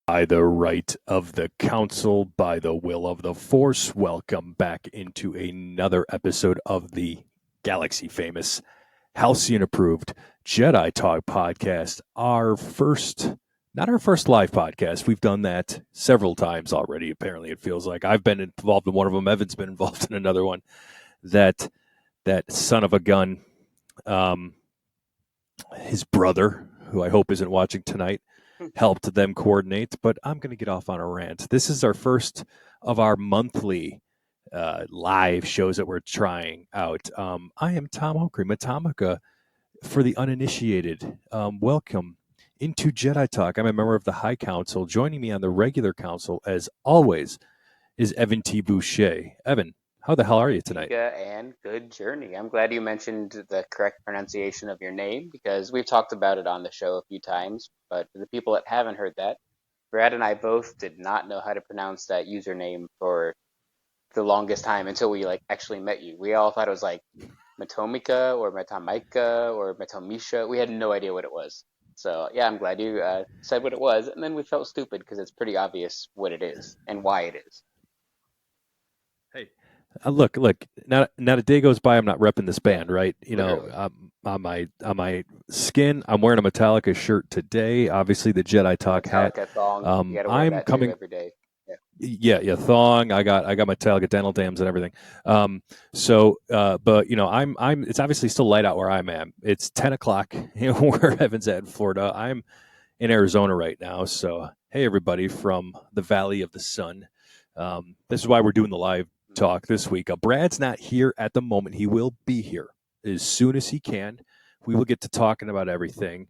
By the right of the council, by the will of the force, welcome back into another episode of the galaxy famous, Halcyon approved Jedi Talk podcast. Not our first live podcast. We've done that several times already. Apparently, it feels like I've been involved in one of them. Evan's been involved in another one. That son of a gun, his brother, who I hope isn't watching tonight, helped them coordinate, but I'm going to get off on a rant. This is our first of our monthly live shows that we're trying out. I am Tom Okry, Matamika, for the uninitiated. Welcome into Jedi Talk. I'm a member of the High Council. Joining me on the regular council, as always, is Evan T. Boucher. Evan, how the hell are you tonight? And good journey. I'm glad you mentioned the correct pronunciation of your name because we've talked about it on the show a few times. But for the people that haven't heard that, Brad and I both did not know how to pronounce that username for the longest time until we actually met you. We all thought it was like Matomika or Matamika or Matomisha. We had no idea what it was. So yeah, I'm glad you said what it was, and then we felt stupid because it's pretty obvious what it is and why it is. Hey, look! Not a day goes by I'm not repping this band, right? You Literally. know, on my skin, I'm wearing a Metallica shirt today. Obviously, the Jedi Talk hat. Metallica thong. You got to wear I'm that too coming. every day. Yeah, thong. I got Metallica dental dams and everything. But you know, I'm. It's obviously still light out where I'm at. It's 10 o'clock. You know, where Evan's at in Florida. I'm in Arizona right now. So hey, everybody from the Valley of the Sun. This is why we're doing the live talk this week. Brad's not here at the moment. He will be here as soon as he can. We will get to talking about everything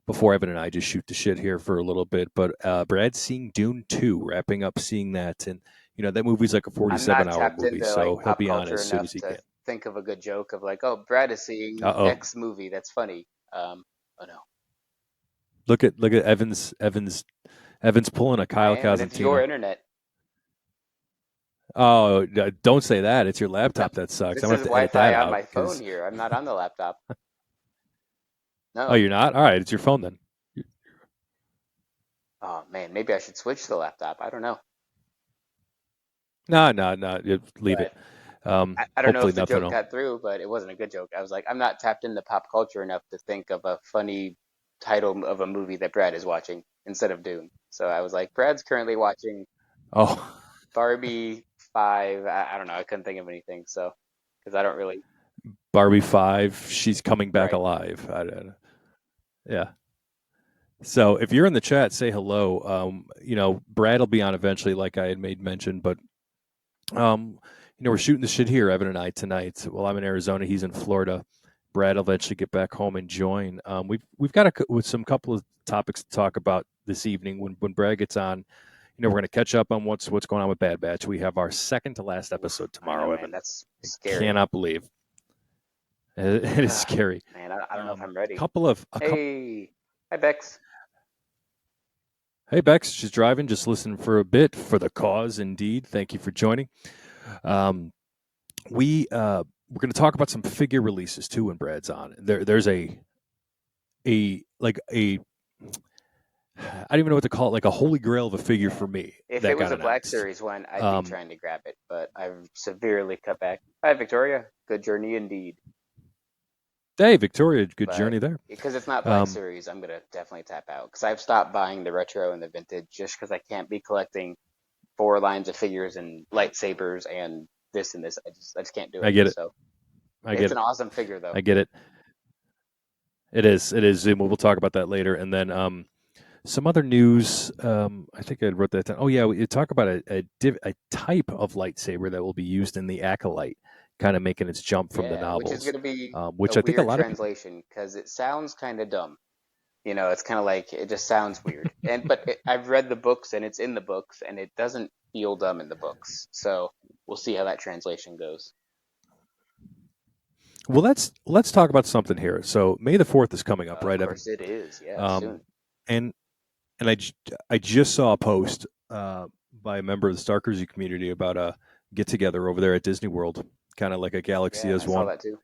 before Evan and I just shoot the shit here for a little bit. But Brad's seeing Dune 2, wrapping up seeing that. And, you know, that movie's like a I'm not 47-hour tapped movie, into so he'll pop be on culture as soon enough as he to can. think of a good joke of like, oh, Brad is seeing Uh-oh. X movie. That's funny. Oh no. Look at Evan's pulling a I Kyle am, and it's your Cosentino. internet. Oh, don't say that. It's your No, laptop that sucks. I'm this going is to have to edit Wi-Fi that on out my phone because. here. I'm not on the laptop. Oh, No. you're not? All right, it's your phone then. Oh man, maybe I should switch to the laptop. I don't know. No, leave it. But I don't know Hopefully if the nothing joke will. got through, but it wasn't a good joke. I was like, I'm not tapped into pop culture enough to think of a funny title of a movie that Brad is watching instead of Dune. So I was like, Brad's currently watching Oh, Barbie 5. I don't know. I couldn't think of anything. So, because I don't really. Barbie 5, she's coming back Right. alive. Yeah. So if you're in the chat, say hello. You know, Brad will be on eventually, like I had made mention, but you know, we're shooting the shit here, Evan and I tonight. Well, I'm in Arizona, he's in Florida. Brad will eventually get back home and join. We've got with some couple of topics to talk about this evening. When Brad gets on, you know, we're going to catch up on what's going on with Bad Batch. We have our second to last Oof, episode I know, tomorrow, man. Evan. That's I scary. cannot believe it is scary. Man, I don't know if I'm ready. Couple of a couple. Hey, hi Bex. Hey Bex, she's driving. Just listening for a bit for the cause. Indeed, thank you for joining. Um, we're going to talk about some figure releases too when Brad's on. There's a I don't even know what to call it, like a holy grail of a figure for me If that it was got a Black announced. Series one, I'd be trying to grab it, but I've severely cut back. Hi Victoria, good journey indeed. Hey Victoria, good But journey there. because it's not Black Series, I'm gonna definitely tap out because I've stopped buying the retro and the vintage just because I can't be collecting 4 lines of figures and lightsabers and this and this. I just can't do I it. get it. So I it's get an it. awesome figure though. I get it. It is. It is. And we'll talk about that later. And then some other news. I think I wrote that down. Oh yeah, we talk about a type of lightsaber that will be used in the Acolyte, kind of making its jump from the Yeah, which is novels, gonna be a which I think a weird lot of people. translation because it sounds kind of dumb. You know, it's kind of like it just sounds weird. But I've read the books and it's in the books and it doesn't feel dumb in the books. So we'll see how that translation goes. Well, let's talk about something here. So May the 4th is coming up, Of right, Evan? course it is. Yeah, Um, soon. and and I just saw a post by a member of the Star Cruiser community about a get together over there at Disney World, kind of like a Galaxy Yeah, as I saw one. that too.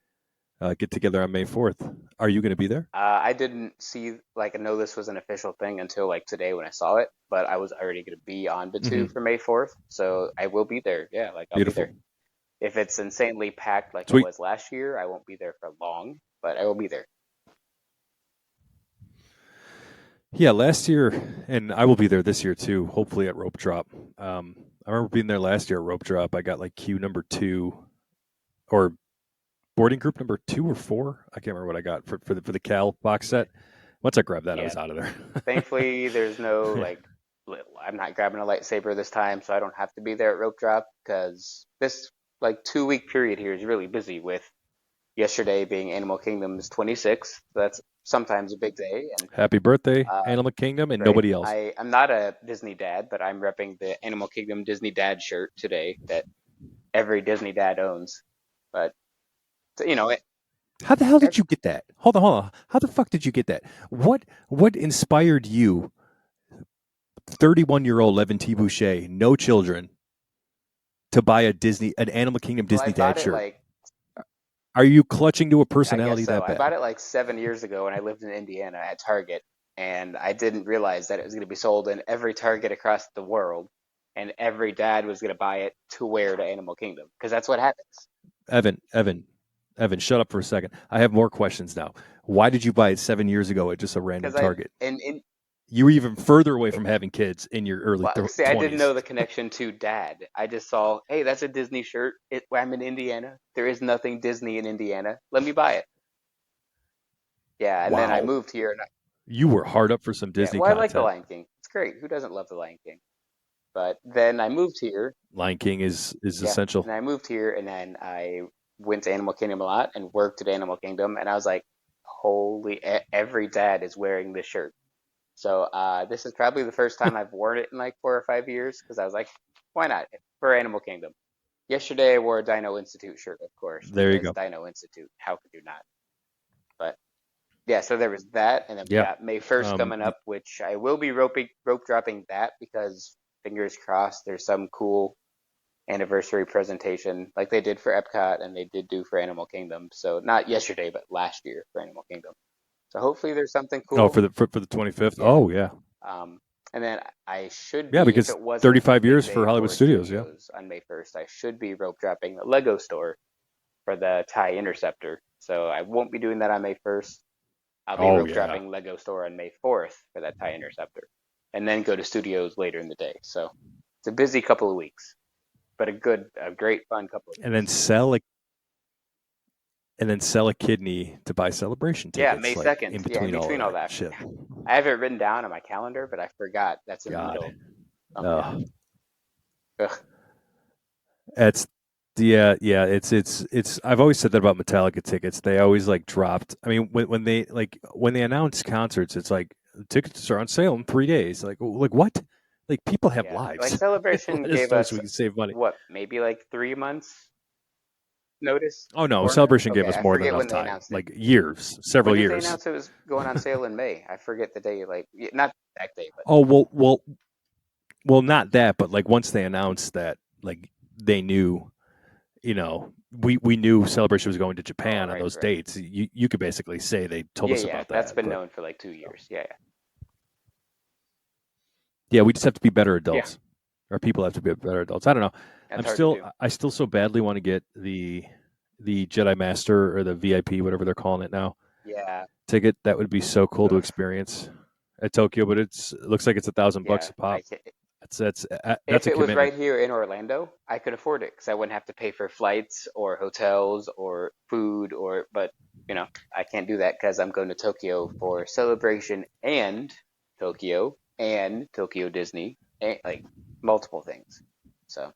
get together on May 4th. Are you going to be there? I didn't see like I know this was an official thing until like today when I saw it, but I was already going to be on Batu Hmm. for May 4th, so I will be there. Yeah, like I'll be Beautiful. there. If it's insanely packed like it Sweet. was last year, I won't be there for long, but I will be there. Yeah, last year, and I will be there this year too, hopefully at Rope Drop. I remember being there last year at Rope Drop. I got like queue number 2 or boarding group number 2 or 4. I can't remember what I got for the Cal box set. Once I grabbed that, I Yeah, was out of there. thankfully there's no Yeah. like I'm not grabbing a lightsaber this time, so I don't have to be there at rope drop because this like 2 week period here is really busy with yesterday being Animal Kingdom's 26th. So that's sometimes a big day, and Happy birthday, uh, Animal Kingdom, and right. nobody else. I'm not a Disney dad, but I'm repping the Animal Kingdom Disney Dad shirt today that every Disney dad owns. But you know, How the hell did you get that? Hold on. How the fuck did you get that? What inspired you, 31-year-old Levin T. Boucher, no children, to buy an Animal Kingdom well, I Disney bought Dad it shirt? like Are you clutching to a I guess personality so. that I bad? bought it like 7 years ago when I lived in Indiana at Target, and I didn't realize that it was going to be sold in every Target across the world, and every dad was going to buy it to wear to Animal Kingdom because that's what happens. Evan, Evan, Evan, shut up for a second. I have more questions now. Why did you buy it 7 years ago at just a random Because I Target? and in You were even further away from having kids in your early well, see, I didn't 20s. know the connection to dad. I just saw, hey, that's a Disney shirt. I'm in Indiana. There is nothing Disney in Indiana. Let me buy it. Yeah, and then I Wow. moved here, and You were hard up for some yeah, Disney well, I like The content. Lion King. It's great. Who doesn't love The Lion King? But then I moved here. Lion King is Yeah, and essential. I moved here, and then I went to Animal Kingdom a lot and worked at Animal Kingdom, and I was like, holy, every dad is wearing this shirt. So this is probably the first time I've worn it in like 4 or 5 years because I was like, why not for Animal Kingdom? Yesterday I wore a Dino Institute shirt, of course, There you because go. Dino Institute. How could you not? But yeah, so there was that, and then we Yeah. got May 1st coming up, which I will be rope dropping that because fingers crossed, there's some cool anniversary presentation like they did for Epcot and they did do for Animal Kingdom. So not yesterday, but last year for Animal Kingdom. So hopefully there's something Oh, cool. for the 25th. Yeah. Oh, yeah. Um, and then I should Yeah, be, if because it wasn't a 35 big years for day Hollywood for Studios, yeah. studios on May 1st, I should be rope dropping the Lego store for the TIE Interceptor. So I won't be doing that on May 1st. I'll be Oh, rope yeah. dropping Lego store on May 4th for that TIE Interceptor. And then go to studios later in the day. So it's a busy couple of weeks, but a great fun couple of And then weeks. sell a kidney to buy celebration Yeah, May tickets, like 2nd. in Yeah, in between all of between all that that. shit. I have it written down on my calendar, but I forgot that's in the God. middle. Oh yeah. Uh, Ugh. it's yeah. It's. I've always said that about Metallica tickets. They always like dropped. I mean, when they announce concerts, it's like tickets are on sale in 3 days. Like what? Like people have Yeah. Like lives. Celebration Let us gave know so us we can save money. what, maybe like 3 months notice? Oh no, Or Celebration gave okay, us I more than forget enough when they time. announced it. Like years, When several did they years. announce it was going on sale in May? I forget the day, like not that day, but Oh well, not that, but like once they announced that, like they knew, we knew Celebration was going to oh Japan on right, those right. dates. You could basically say they told Yeah, us yeah. about That's that, been but known for like 2 years. Yeah, yeah, we just have to be better yeah. Yeah, adults. Our people have to be better adults. I don't know. that's hard to do. I still so badly want to get the Jedi Master or the VIP, whatever they're calling it now, Yeah. ticket. That would be so cool to Ugh. experience at Tokyo, but it looks like it's $1,000 Yeah. a pop. I can That's If a it was commitment. right here in Orlando, I could afford it because I wouldn't have to pay for flights or hotels or food but I can't do that because I'm going to Tokyo for Celebration and Tokyo Disney and like multiple things. So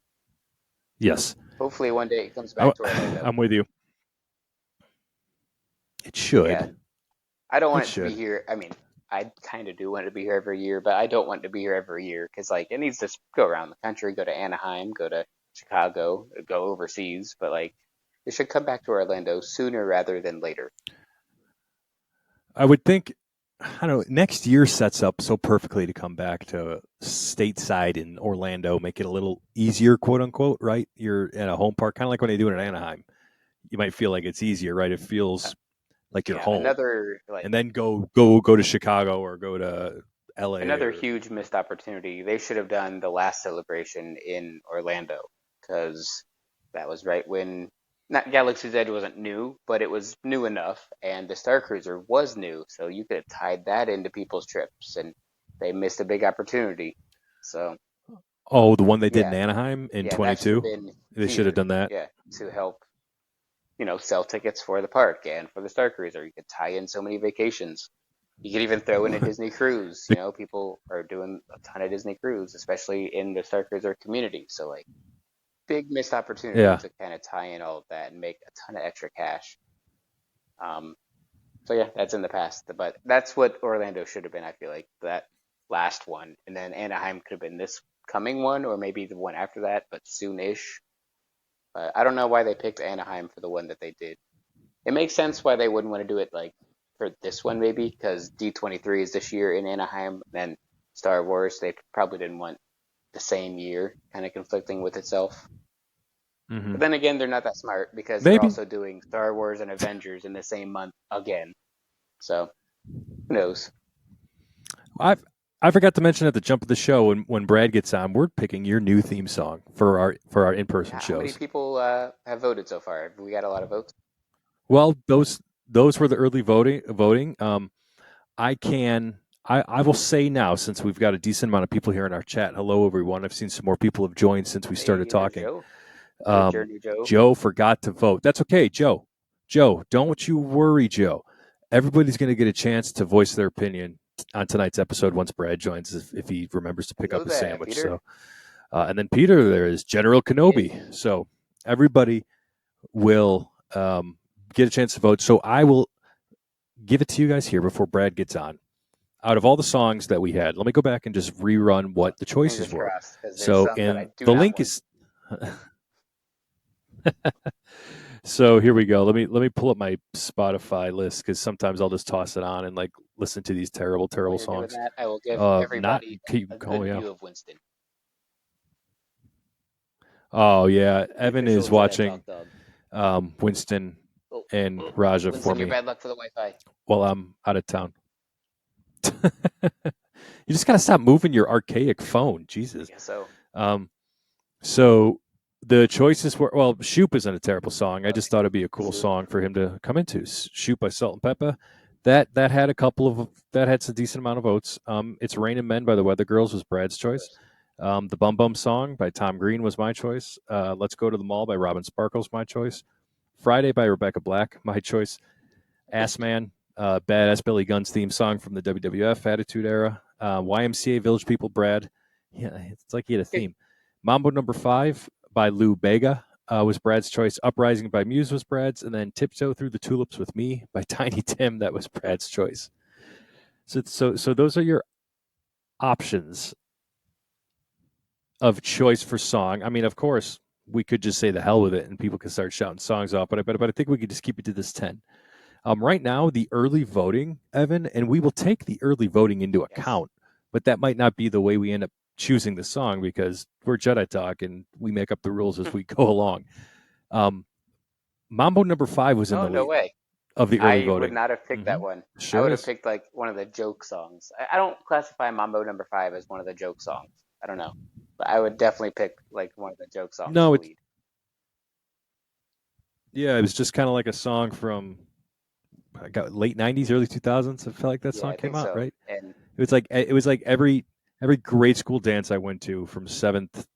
Yes, hopefully one day it comes I, back to Orlando. I'm with you. It Yeah, should. I don't It want it to be should. here. I mean, I kind of do want it to be here every year, but I don't want it to be here every year because like it needs to go around the country, go to Anaheim, go to Chicago, go overseas, but like it should come back to Orlando sooner rather than later. I would think. I don't know. Next year sets up so perfectly to come back to stateside in Orlando, make it a little easier, quote unquote. Right? You're at a home park, kind of like when they do it in Anaheim. you might feel like it's easier, right? It Uh, feels like you're yeah, home, another like and then go to Chicago or go to L.A. another or huge missed opportunity. They should have done the last celebration in Orlando because that was right when not Galaxy's Edge wasn't new, but it was new enough, and the Star Cruiser was new, so you could have tied that into people's trips, and they missed a big opportunity. So oh, the one they did in yeah, Anaheim in yeah, that should have 22. been They should have huge. done that. Yeah, to help sell tickets for the park and for the Star Cruiser. You could tie in so many vacations. You could even throw in a Disney cruise. The- People are doing a ton of Disney cruise, especially in the Star Cruiser community. So like big missed opportunity yeah, to kind of tie in all of that and make a ton of extra cash. Um, so yeah, that's in the past, but that's what Orlando should have been. I feel like that last one, and then Anaheim could have been this coming one, or maybe the one after that, but soonish. But I don't know why they picked Anaheim for the one that they did. It makes sense why they wouldn't want to do it like for this one maybe because D23 is this year in Anaheim. Then Star Wars, they probably didn't want the same year kind of conflicting with itself. hmm But then again, they're not that smart because they're maybe. also doing Star Wars and Avengers in the same month again. So who knows? I forgot to mention at the jump of the show when Brad gets on, we're picking your new theme song for our in person How many shows. people have voted so far? Have we got a lot of votes? Well, those were the early voting. I can I will say now, since we've got a decent amount of people here in our chat. Hello, everyone. I've seen some more people have joined since we started Hey, there's talking. Joe. There's Journey Joe. Joe forgot to vote. That's okay, Joe. Joe, don't you worry, Joe. Everybody's going to get a chance to voice their opinion on tonight's episode once Brad joins, if he remembers to pick Hello up a there, sandwich. Peter. So, and then Peter, there is General Hey. Kenobi. So everybody will get a chance to vote. So I will give it to you guys here before Brad gets on. Out of all the songs that we had, let me go back and just rerun Well, what the choices fingers were. crossed because there's So, some that I and do the not link want. is. So here we go. Let me pull up my Spotify list because sometimes I'll just toss it on and like listen to these terrible, While terrible you're doing songs. that, I will give Not everybody keep. a Oh good yeah. view of Winston, Oh yeah. the Evan official is Jedi Talk watching Dog. Winston Oh, and oh, Raja for Winston, you're me bad luck for the Wi-Fi. while I'm out of town. You just gotta stop moving your archaic phone. I Jesus. guess so. Um, so the choices were, well, Shoop isn't a terrible song. I just thought it'd be a cool Shoot. song for him to come into. Shoop by Salt and Pepper. That had a couple of that had a decent amount of votes. It's Rain and Men by the Weather Girls was Brad's choice. The Bum Bum Song by Tom Green was my choice. Let's Go to the Mall by Robin Sparkles, my choice. Friday by Rebecca Black, my choice. Ass Man, Badass Billy Gunn's theme song from the WWF Attitude Era. YMCA Village People, Brad. Yeah, it's like he had a theme. Mambo Number 5 by Lou Bega was Brad's choice. Uprising by Muse was Brad's. And then Tiptoe Through the Tulips with Me by Tiny Tim, that was Brad's choice. So those are your options of choice for song. I mean, of course, we could just say the hell with it and people could start shouting songs off, but I think we could just keep it to this 10. Right now, the early voting, Evan, and we will take the early voting into Yes. account, but that might not be the way we end up choosing the song because we're Jedi Talk and we make up the rules as we go along. Mambo Number 5 was in Oh, the no lead way. of the early I would voting. not have picked that Mm-hmm. one. I Sure would have is. picked like one of the joke songs. I don't classify Mambo Number 5 as one of the joke songs. I don't know. But I would definitely pick like one of the joke songs No, to it's lead. yeah, it was just kind of like a song from I got late '90s, early 2000s. I felt like that Yeah, song I came think out, so. right? And It was like every grade school dance I went to from seventh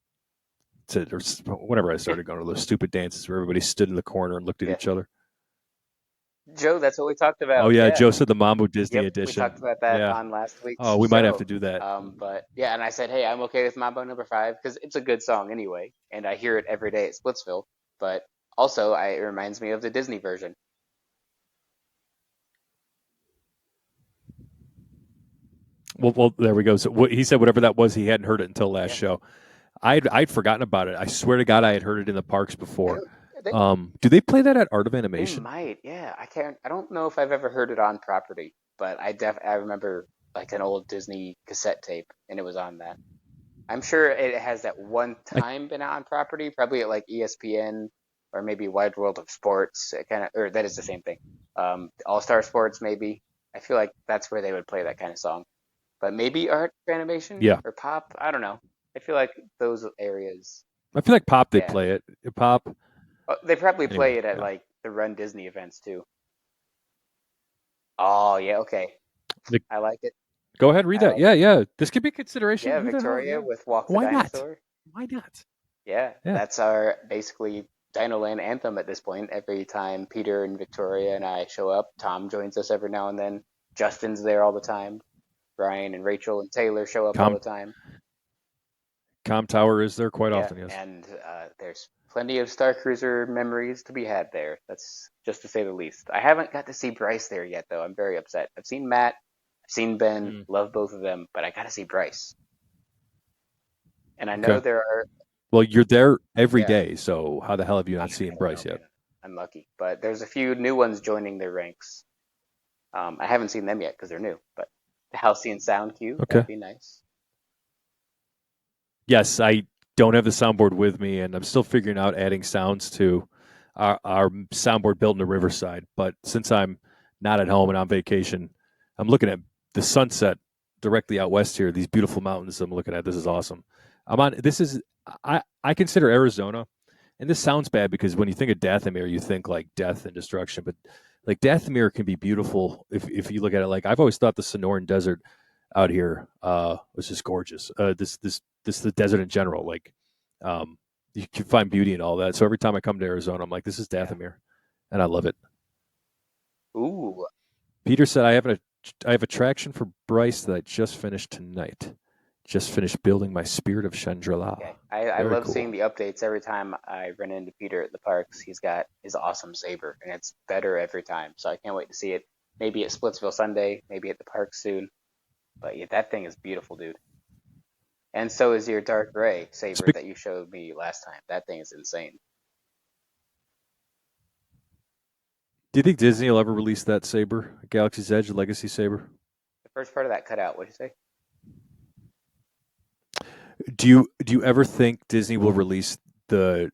to or whenever I started going to those stupid dances where everybody stood in the corner and looked at yeah, each other. Joe, that's what we talked Oh about. yeah, Yeah. Joe said the Mambo Disney Yep, we talked edition. about that Yeah. on last Oh, week's we might have to show. do that. But yeah, and I said, hey, I'm okay with Mambo Number 5 because it's a good song anyway, and I hear it every day at Splitsville. But also, it reminds me of the Disney version. Well, there we go. So he said whatever that was, he hadn't heard it until last Yeah. show. I'd forgotten about it. I swear to God, I had heard it in the parks I before. don't, they, Do they play that at Art of they Animation? might. Yeah, I can't. I don't know if I've ever heard it on property, but I remember like an old Disney cassette tape, and it was on that. I'm sure it has that one I time been on property, probably at like ESPN or maybe Wide World of Sports, kind of, or that is the same thing. All Star Sports, maybe. I feel like that's where they would play that kind of song. But maybe art animation Yeah, or pop. I don't know. I feel like those areas. I feel like pop. They Yeah, play it. Pop. they probably Anyway, play it at yeah. like the Run Disney events too. Oh yeah, okay. Like, I like it. go ahead, read I that. like Yeah, it. yeah. This could be a consideration. Yeah, Who the hell? Victoria Yeah. with Walk the Why not? Dinosaur. Why not? Yeah, Yeah. that's our basically Dinoland anthem at this point. Every time Peter and Victoria and I show up, Tom joins us every now and then. Justin's there all the time. Brian and Rachel and Taylor show up all Com the time. Com Tower is there quite Yeah, often. Yes. and there's plenty of Star Cruiser memories to be had there. That's just to say the least. I haven't got to see Bryce there yet, though. I'm very upset. I've seen Matt, I've seen Ben, Mm. love both of them, but I got to see Bryce. And I know Okay. there are, Well, you're there every yeah, day, so how the hell have you I not seen don't know, Bryce yet? man. I'm lucky, but there's a few new ones joining their ranks. I haven't seen them yet because they're new, but the Halcyon Sound Cue, Okay. that'd be nice. Yes, I don't have the soundboard with me, and I'm still figuring out adding sounds to our soundboard built in Riverside. But since I'm not at home and on vacation, I'm looking at the sunset directly out west here. These beautiful mountains I'm looking at. This is awesome. I'm on. This is I consider Arizona, and this sounds bad because when you think of Dathomir, you think like death and destruction. But like Dathomir can be beautiful if you look at it. Like I've always thought the Sonoran Desert out here was just gorgeous. This the desert in general. Like you can find beauty in all that. So every time I come to Arizona, I'm like, this is Yeah. Dathomir, and I love it. Ooh, Peter said I have a traction for Bryce that I just finished tonight. Just finished building my Spirit of Chandra-La. okay. I Very love seeing cool. the updates every time I run into Peter at the parks. He's got his awesome saber, and it's better every time. So I can't wait to see it. Maybe at Splitsville Sunday, maybe at the park soon. But yeah, that thing is beautiful, dude. And so is your dark gray saber Speak, that you showed me last time. That thing is insane. do you think Disney will ever release that saber, Galaxy's Edge Legacy saber? The first part of that cut out. What'd you say? Do you ever think Disney will release the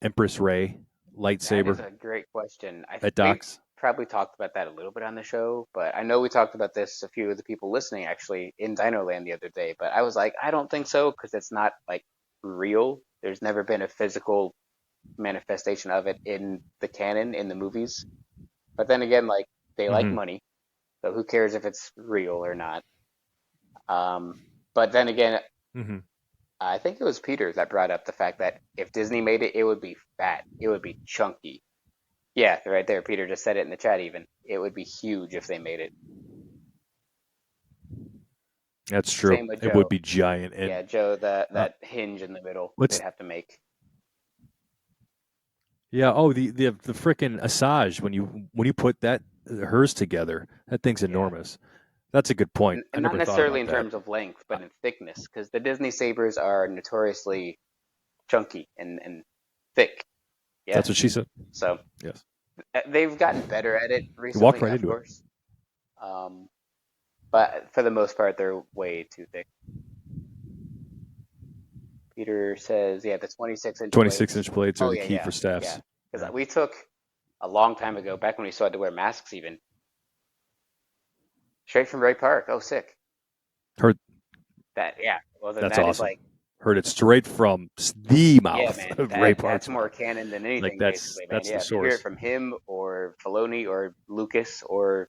Empress Ray That is lightsaber a great question. at We docks? probably talked about that a little bit on the show, but I know we talked about this, a few of the people listening actually in Dino Land the other day, but I was like, I don't think so because it's not like real. There's never been a physical manifestation of it in the canon in the movies. But then again, like they like Mm-hmm. money, so who cares if it's real or not? But then again, Mm-hmm. I think it was Peter that brought up the fact that if Disney made it, it would be fat, it would be chunky. Yeah, right there. Peter just said it in the chat even. It would be huge if they made it. That's true. Same with It would Joe. be giant. Yeah, And Joe, that uh, that hinge in the middle they'd what's have to make. yeah? Oh, the frickin' Asajj when you put that hers together, that thing's Yeah. enormous. That's a good point. I And not never thought necessarily about in that. terms of length, Uh, but in thickness, because the Disney sabers are notoriously chunky and thick. Yeah. That's what she said. So Yes. they've gotten better at it You walked recently, right of into it. course. Um, but for the most part, they're way too thick. Peter says, yeah, the 26-inch 26 blades. inch blades are Oh the yeah, key yeah, for yeah. staffs. Because Yeah. we took a long time ago, back when we still had to wear masks, even straight from Ray Park. Oh, sick. Heard That, yeah. Well, then that's that is awesome. like, Heard it straight from the yeah, mouth man. of Ray That's Park's more mouth. canon than Like anything, basically, man. that's the Yeah, if you hear it source. from him or Filoni or Lucas or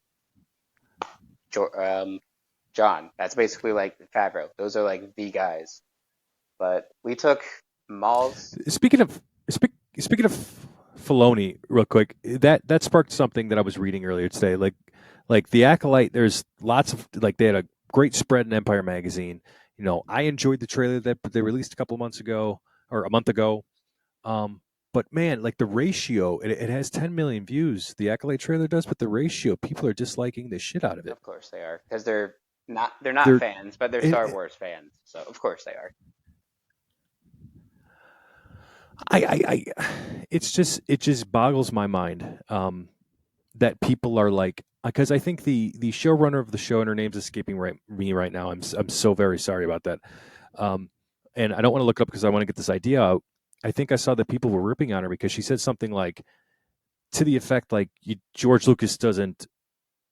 John, that's basically like Favreau. Those are like the guys. But we took Malls. Speaking of speaking of Filoni, real quick, that sparked something that I was reading earlier today. Like the Acolyte, there's lots of like they had a great spread in Empire magazine. You know, I enjoyed the trailer that they released a couple of months ago or a month ago. But man, like the ratio, it has 10 million views. The Acolyte trailer does, but the ratio, people are disliking the shit out of it. Of course they are, because they're not They're fans, but they're it, Star it- Wars fans. So of course they are. I it just boggles my mind that people are like because I think the showrunner of the show and her name's escaping me right now. I'm so very sorry about that. Um, and I don't want to look it up because I want to get this idea out. I think I saw that people were ripping on her because she said something like to the effect like George Lucas doesn't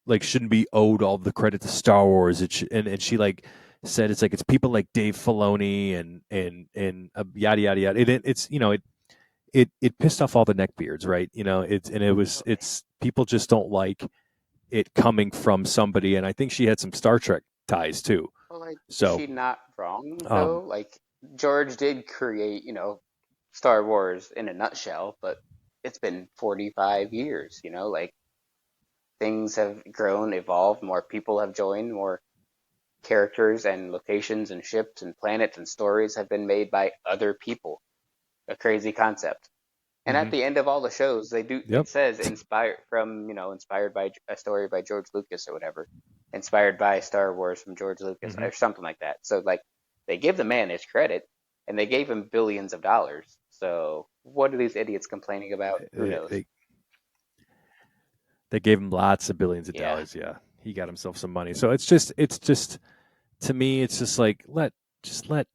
like shouldn't be owed all the credit to Star Wars. And she like said it's like it's people like Dave Filoni and yada yada yada. It's it pissed off all the neckbeards, right? It's people just don't like it coming from somebody, and I think she had some Star Trek ties too. Well, like, is So she not wrong um, though? Like, George did create, Star Wars in a nutshell, but it's been 45 years, like things have grown, evolved, more people have joined, more characters and locations and ships and planets and stories have been made by other people. A crazy concept. And at mhm. the end of all the shows, they do Yep. it says inspired by a story by George Lucas or whatever, inspired by Star Wars from George Lucas Hmm. or something like that. So like they give the man his credit, and they gave him billions of dollars. So what are these idiots complaining about? Who They, knows? they they gave him lots of billions of Yeah, dollars. Yeah, he got himself some money. So it's just to me, it's just like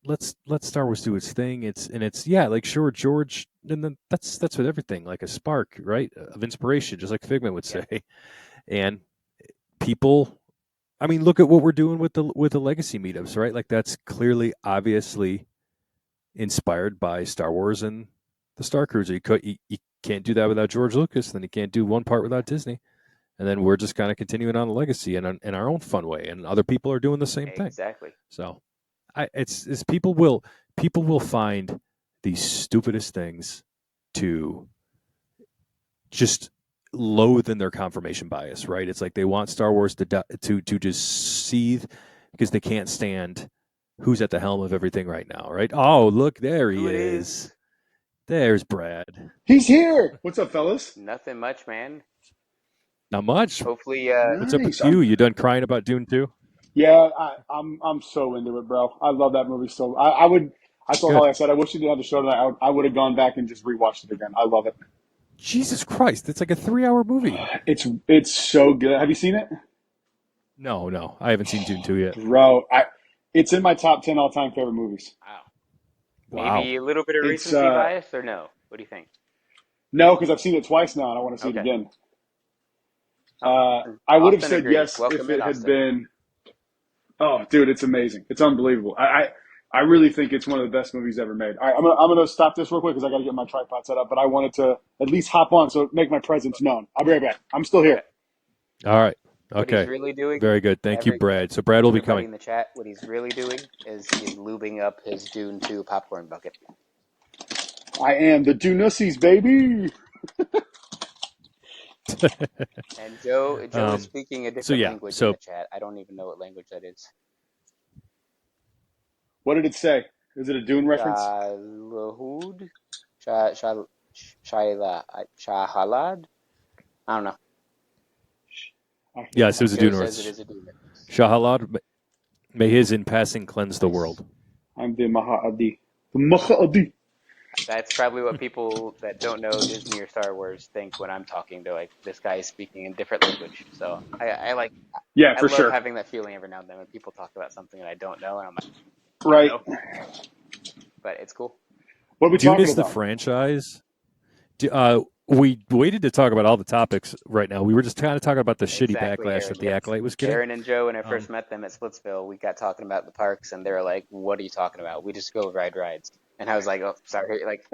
let's Star Wars do its thing. It's yeah, like sure George, and then that's with everything, like a spark, right, of inspiration, just like Figment would yeah, say. And people, I mean, look at what we're doing with the legacy meetups, right? Like that's clearly, obviously inspired by Star Wars and the Star Cruiser. You can't do that without George Lucas. Then you can't do one part without Disney. And then we're just kind of continuing on the legacy in our own fun way, and other people are doing the same thing. exactly. So it's people will find the stupidest things to just loathe in their confirmation bias, right? It's like they want Star Wars to just seethe because they can't stand who's at the helm of everything right now, right? Oh, look, there he Who it is. is? There's Brad. He's here. What's up, fellas? Nothing much, man. Not much. Hopefully, What's up with Nice. you? You done crying about Dune 2? Yeah, I'm so into it, bro. I love that movie so. I would. I told Good. Holly, I said I wish you didn't have the show tonight. I would have gone back and just rewatched it again. I love it. Jesus Christ, it's like a 3-hour movie. It's so good. Have you seen it, No, I haven't seen Dune 2 yet. bro? It's in my top 10 all time favorite movies. wow. Wow. Maybe a little bit of It's recency bias, or no? What do you think? no, because I've seen it twice now and I want to see it Okay. again. Oh, I would have Austin said agrees. yes if Welcome in, it had Austin. been. Oh, dude, it's amazing. It's unbelievable. I really think it's one of the best movies ever made. All right, I'm gonna stop this real quick because I got to get my tripod set up. But I wanted to at least hop on so make my presence known. I'll be right back. I'm still Okay. here. All right. What he's Okay. really doing, Very good. Thank you, every Brad. So Brad will be everybody coming. in the chat, what he's really doing is he's lubing up his Dune 2 popcorn bucket. I am the Dunussies, baby. And Joe is speaking a So different yeah. language in So the chat. I don't even know what language that is. What did it say? Is it a Dune reference? Shalahud? Shahalad? I don't know. yes, it was a Joe Dune says it reference. is a Dune reference. Shahalad, may his in passing cleanse the Nice. world. I'm the Maha'adi. The Maha'adi. That's probably what people that don't know Disney or Star Wars think when I'm talking. They're like, this guy is speaking in different language. So Yeah, I for love sure. having that feeling every now and then when people talk about something that I don't know, and I'm like, I Right. don't know, but it's cool. What are we Dune talking is the about? franchise. We waited to talk about all the topics right now. We were just kind of talking about the shitty Exactly, backlash Aaron. that the Yep. Acolyte was getting. Aaron and Joe, when I Um, first met them at Splitsville, we got talking about the parks, and they were like, "What are you talking about? We just go ride rides." And I was like, "Oh, sorry." Like,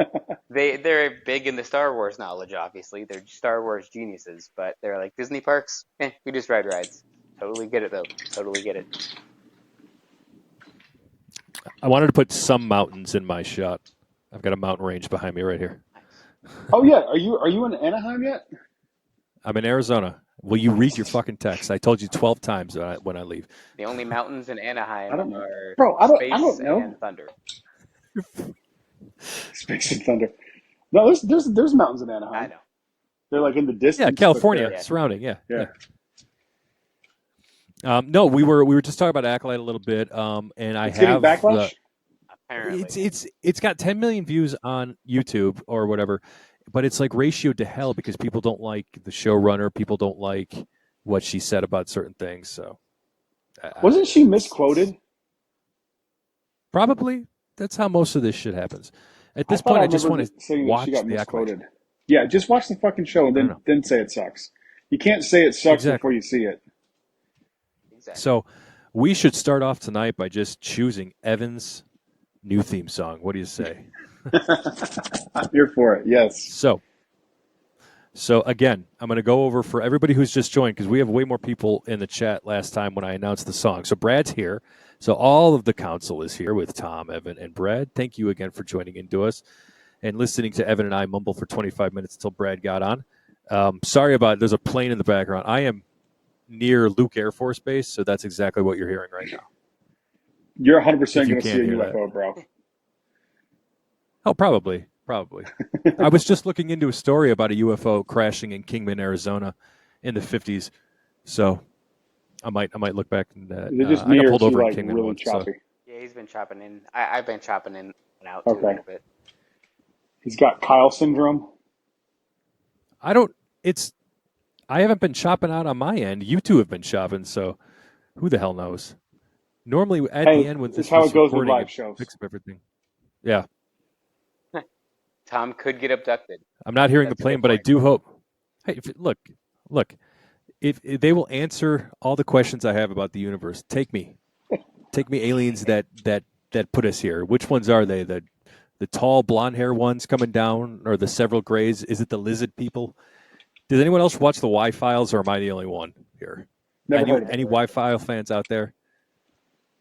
they're big in the Star Wars knowledge. Obviously, they're Star Wars geniuses, but they're like Disney parks. We just ride rides. Totally get it though. Totally get it. I wanted to put some mountains in my shot. I've got a mountain range behind me right here. Nice. Oh yeah, are you in Anaheim yet? I'm in Arizona. Will you read your fucking text? I told you 12 times when I leave. The only mountains in I Anaheim don't know, are bro. I space don't know. and thunder. Space and Thunder. No, there's mountains in I Anaheim. know. They're like in the Yeah, distance, but California Yeah. surrounding. Yeah. yeah. No, we were just talking about Acolyte a little bit. And I It's getting have backlash. Apparently. it's got 10 million views on YouTube or whatever, but it's like ratioed to hell because people don't like the showrunner. People don't like what she said about certain things. So Wasn't she it's misquoted? probably that's how most of this shit happens. At I this thought point, I I just remember want to saying that she watch got the Acolyte. misquoted. Yeah, just watch the fucking show and I don't know. then say it sucks. You can't say it sucks before Exactly. you see it. Exactly. So we should start off tonight by just choosing Evan's new theme song. What do you say? I'm here for it. Yes. So again, I'm going to go over for everybody who's just joined because we have way more people in the chat last time when I announced the song. So Brad's here. So all of the council is here with Tom, Evan, and Brad. Thank you again for joining into us and listening to Evan and I mumble for 25 minutes until Brad got on. Sorry about it. There's a plane in the background. I am near Luke Air Force Base, so that's exactly what you're hearing right now. You're 100% If you going to see a can't hear UFO, bro. Oh, probably. I was just looking into a story about a UFO crashing in Kingman, Arizona, in the 50s. So I might look back and Is it just I me got or is pulled he over in like Kingman really once. So choppy? Yeah, he's been chopping in. I've been chopping in and out too a Okay. little bit. He's got Kyle syndrome. I haven't been chopping out on my end. You two have been chopping, so who the hell knows? Normally at Hey, the end when it's this how was it goes with recording, live it shows. picks up everything. Yeah, Tom could get abducted. I'm not hearing That's the a plane, good but I point. do hope. Hey, look. If they will answer all the questions I have about the universe, take me aliens that put us here. Which ones are they? The tall blonde hair ones coming down, or the several grays? Is it the lizard people? Does anyone else watch the Y-Files, or am I the only one here? Never heard of Any it. Y-File fans out there?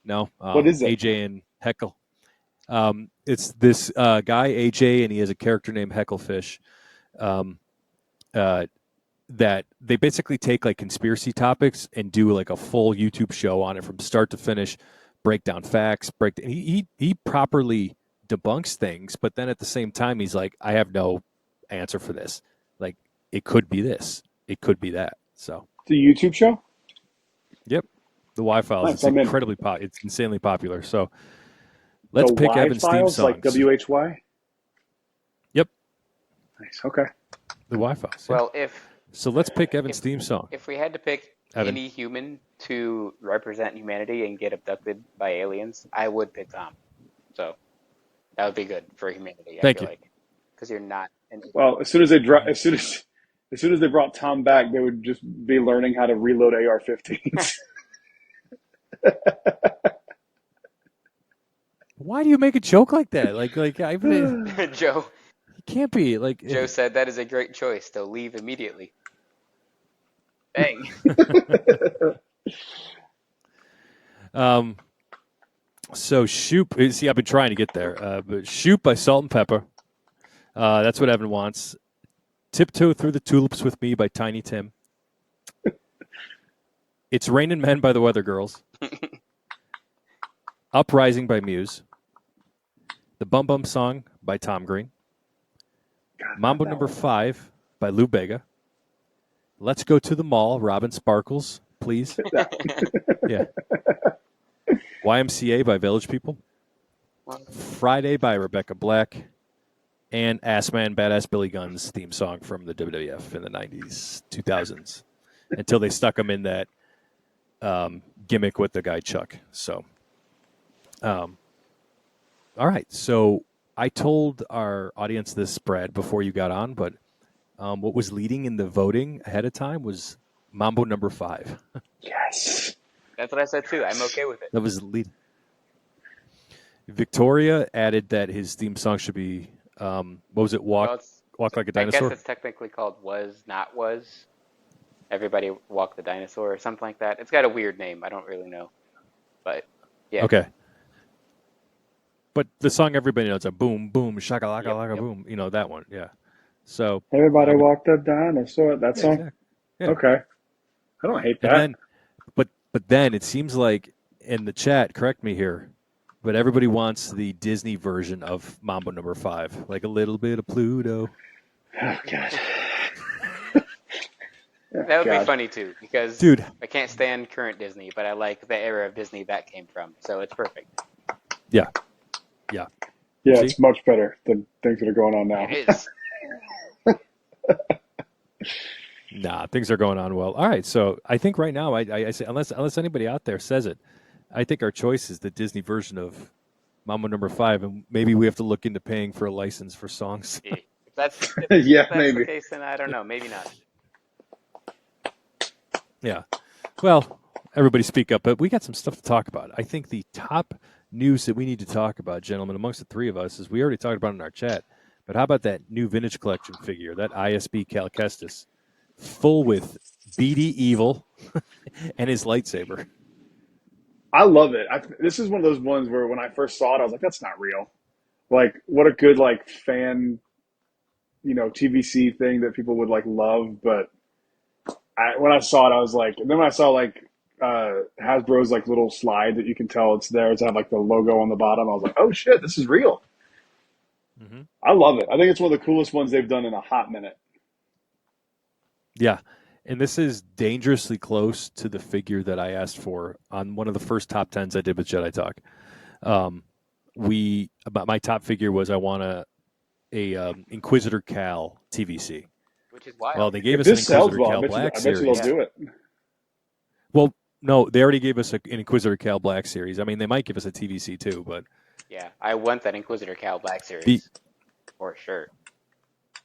No. What is it? AJ and Heckle. It's this guy AJ, and he has a character named Hecklefish. That they basically take like conspiracy topics and do like a full YouTube show on it from start to finish, break down facts, he properly debunks things, but then at the same time he's like, I have no answer for this. Like it could be this, it could be that. So It's a YouTube show? yep, the Y-Files. Nice, It's I'm in. incredibly it's insanely popular. So let's The pick Y Evan's theme files, songs. like WHY? Yep, Nice. Okay. the Y-Files. Yeah. Well, So let's pick Evan's theme song. if we had to pick Evan. any human to represent humanity and get abducted by aliens, I would pick Tom. So that would be good for humanity. Thank I feel you. like because you're not an Well, as soon as they brought Tom back, they would just be learning how to reload AR-15s. Why do you make a joke like that? Like I Joe. it can't be like Joe said that is a great choice. They'll leave immediately. Bang. So Shoop. See, I've been trying to get there, but Shoop by Salt and Pepper. That's what Evan wants. Tiptoe Through the Tulips with Me by Tiny Tim. It's Raining Men by the Weather Girls. Uprising by Muse. The Bum Bum Song by Tom Green. Mambo Number 5 by Lou Bega. Let's Go to the Mall, Robin Sparkles, please. Yeah. YMCA by Village People. Friday by Rebecca Black. And Ass Man Badass Billy Gunn's theme song from the WWF in the 90s, 2000s, until they stuck him in that gimmick with the guy Chuck. So, all right. So I told our audience this, Brad, before you got on, but what was leading in the voting ahead of time was Mambo Number 5. Yes. That's what I said too. I'm okay with it. That was the lead. Victoria added that his theme song should be, what was it? Walk Like a Dinosaur? I guess it's technically called Was Not Was. Everybody Walk the Dinosaur or something like that. It's got a weird name. I don't really know. But yeah. Okay. But the song everybody knows, a boom, boom, shakalaka, Yep, laka, yep. boom. You know that one, yeah. So Everybody walked a dinosaur. That song? exactly. Yeah. Okay. I don't hate that. And then, but then it seems like in the chat, correct me here, but everybody wants the Disney version of Mambo Number 5, like a little bit of Pluto. Oh, God. That would God. be funny too, because Dude. I can't stand current Disney, but I like the era of Disney that came from. So it's perfect. Yeah. Yeah, See? it's much better than things that are going on now. It is. Nah, things are going on well. All right, so I think right now, I say unless anybody out there says it, I think our choice is the Disney version of Mama number 5, and maybe we have to look into paying for a license for songs. If that's Yeah, the maybe. case, then I don't know. Maybe not. Yeah. Well, everybody speak up, but we got some stuff to talk about. I think the top news that we need to talk about, gentlemen, amongst the three of us, is we already talked about it in our chat. But how about that new Vintage Collection figure, that ISB Cal Kestis, full with BD Evil and his lightsaber? I love it. This is one of those ones where when I first saw it, I was like, that's not real. Like, what a good, like, fan, TVC thing that people would, like, love. But when I saw it, I was like, and then when I saw, like, Hasbro's, like, little slide that you can tell it's there to have, like, the logo on the bottom, I was like, oh, shit, this is real. Mm-hmm. I love it. I think it's one of the coolest ones they've done in a hot minute. Yeah. And this is dangerously close to the figure that I asked for on one of the first top 10s I did with Jedi Talk. My top figure was I want a Inquisitor Cal TVC. Which is wild. Well, they gave us If an this sells Inquisitor well, Cal Black I bet you series. they'll do it. Well, no, they already gave us an Inquisitor Cal Black series. I mean, they might give us a TVC too, but Yeah, I want that Inquisitor Cal Black series for sure.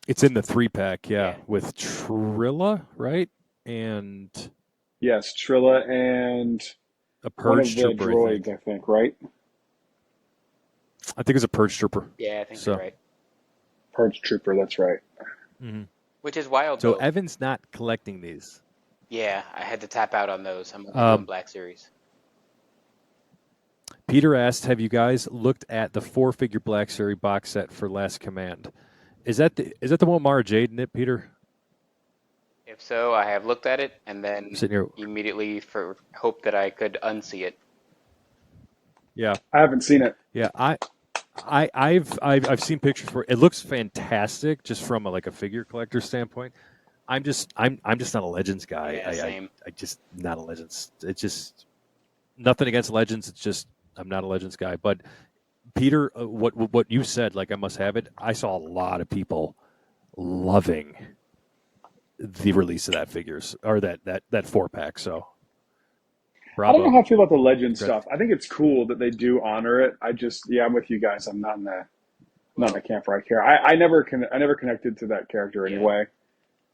it's in the 3-pack, Yeah. with Trilla, right? And Yes, Trilla and a one of Purge the Trooper, droids, I think, right? I think it's a Purge Trooper. Yeah, I think So- you're right. Purge Trooper, that's right. Mm-hmm. Which is wild, So though. Evan's not collecting these. Yeah, I had to tap out on those. I'm only Um, doing Black Series. Peter asked, have you guys looked at the 4-figure Black Series box set for Last Command? Is that the one Mara Jade in it, Peter? If so, I have looked at it and then Sitting here. immediately hope that I could unsee it. Yeah. I haven't seen it. Yeah, I've seen pictures for it. It looks fantastic just from a figure collector standpoint. I'm just not a Legends guy. Yeah, same. I just not a Legends. It's just nothing against Legends. It's just I'm not a Legends guy. But Peter, what you said, like I must have it. I saw a lot of people loving the release of that figures or that 4-pack. So I don't know bravo. how I feel about the legend Great. stuff. I think it's cool that they do honor it. I'm with you guys. I'm not in the camp where I care. I never connected to that character Yeah. anyway.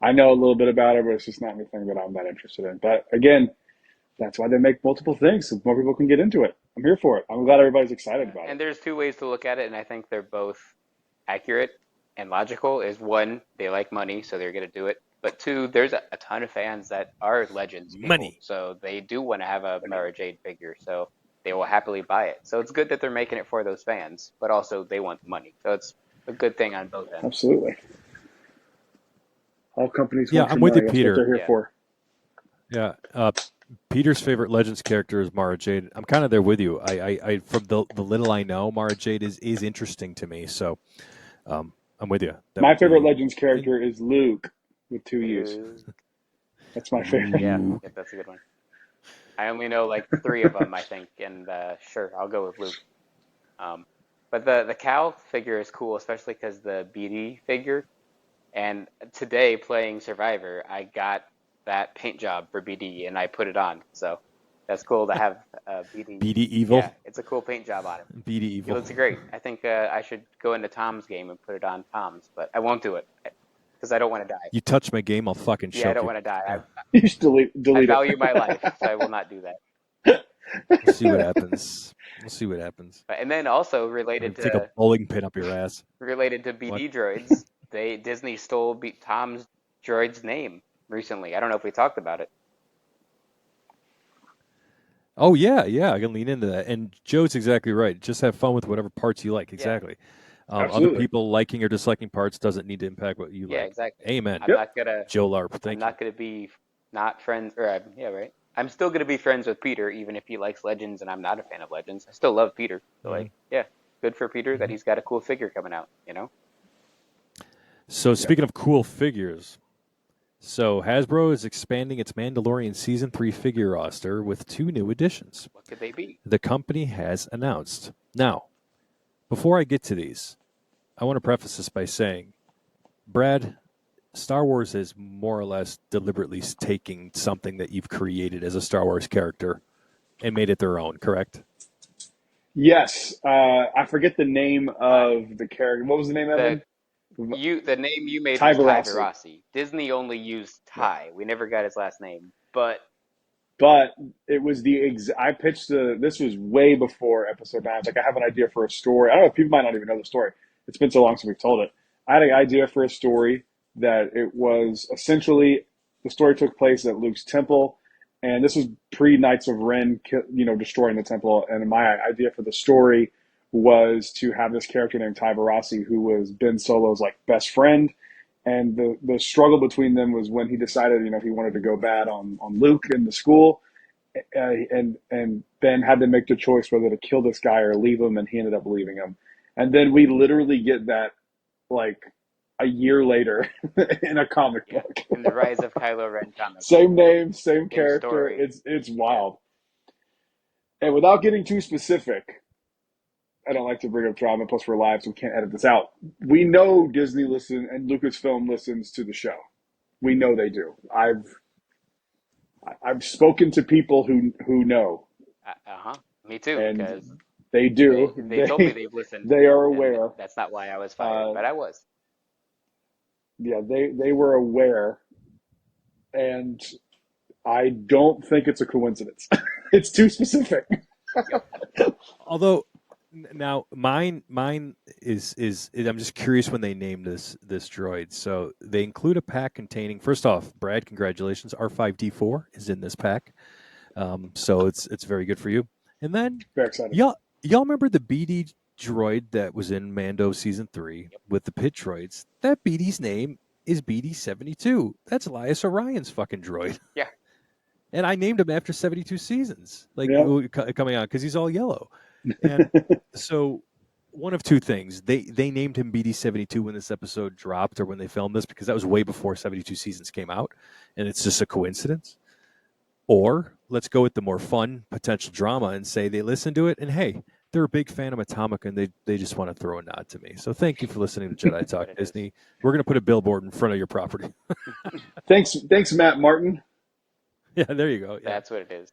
I know a little bit about it, but it's just not anything that I'm that interested in. But again, that's why they make multiple things so more people can get into it. I'm here for it. I'm glad everybody's excited about And it. there's two ways to look at it, and I think they're both accurate and logical. Is one, they like money, so they're going to do it. But two, there's a ton of fans that are Legends people, Money. so they do want to have a Mara Jade figure, so they will happily buy it. So it's good that they're making it for those fans, but also they want the money. So it's a good thing on both ends. Absolutely. All companies Yeah, want I'm your with you, money. That's Peter. what they're here Yeah. for. Yeah. Peter's favorite Legends character is Mara Jade. I'm kind of there with you. I from the little I know, Mara Jade is interesting to me. So I'm with you. That My would favorite be- Legends character is Luke with 2 U's. That's my favorite. Yeah, that's a good one. I only know like 3 of them, I think, and sure, I'll go with Luke. But the Cal figure is cool, especially because the BD figure. And today, playing Survivor, I got that paint job for BD, and I put it on. So that's cool to have BD. BD Evil. Yeah, it's a cool paint job on him. BD It Evil. looks great. I think I should go into Tom's game and put it on Tom's, but I won't do it because I don't want to die. You touch my game, I'll fucking choke Yeah, I don't you. want to die. You just delete I it. value my life, so I will not do that. We'll see what happens. We'll see what happens. And then also I'm related gonna take a to bowling pin up your ass. BD droids, Disney stole Tom's droid's name recently. I don't know if we talked about it. Oh yeah, I can lean into that. And Joe's exactly right. Just have fun with whatever parts you like. Exactly. Other Absolutely. people liking or disliking parts doesn't need to impact what you Yeah, like. exactly. Amen. I'm not gonna. Joe Larp. I'm Thank you. not gonna be not friends. Or yeah, right. I'm still gonna be friends with Peter, even if he likes Legends and I'm not a fan of Legends. I still love Peter. So like, yeah, good for Peter that he's got a cool figure coming out. You know. So speaking of cool figures, so Hasbro is expanding its Mandalorian Season 3 figure roster with 2 new additions. What could they be? The company has announced. Now, before I get to these, I want to preface this by saying, Brad, Star Wars is more or less deliberately taking something that you've created as a Star Wars character and made it their own, correct? Yes, I forget the name of the character. What was the name, The Evan? the name you made Ty was Ty Verassi. Verassi. Disney only used Yeah. Ty. We never got his last name, but But it was I pitched this was way before episode 9. It's like I have an idea for a story. I don't know, people might not even know the story. It's been so long since we've told it. I had an idea for a story that it was essentially the story took place at Luke's temple, and this was pre Knights of Ren, destroying the temple. And my idea for the story was to have this character named Ty Barassi, who was Ben Solo's like best friend, and the struggle between them was when he decided, he wanted to go bad on Luke in the school, and Ben had to make the choice whether to kill this guy or leave him, and he ended up leaving him. And then we literally get that like a year later in a comic yeah, book. in the Rise of Kylo Ren comic, Same name, same same character. story. It's Yeah, wild. And without getting too specific, I don't like to bring up drama. Plus, we're live, so we can't edit this out. We know Disney and Lucasfilm listens to the show. We know they do. I've spoken to people who know, uh-huh. Me too, and because they do. they told me they've listened, They are and aware. that's not why I was fired, Uh, but I was. yeah, they were aware, and I don't think it's a coincidence. It's too specific. Although now mine is I'm just curious when they named this droid. So they include a pack containing, first off, Brad, congratulations, R5D4 is in this pack. So it's very good for you. And then Very excited. y'all remember the BD droid that was in Mando season 3 with the pit droids? That BD's name is BD-72. That's Elias Orion's fucking droid. Yeah. And I named him after 72 seasons, coming out, because he's all yellow. And so one of two things. They named him BD-72 when this episode dropped or when they filmed this, because that was way before 72 seasons came out, and it's just a coincidence. Or let's go with the more fun potential drama and say they listened to it, and hey, they're a big fan of Atomica, and they just want to throw a nod to me. So thank you for listening to Jedi Talk Disney. We're going to put a billboard in front of your property. Thanks, Matt Martin. Yeah, there you go. Yeah. That's what it is.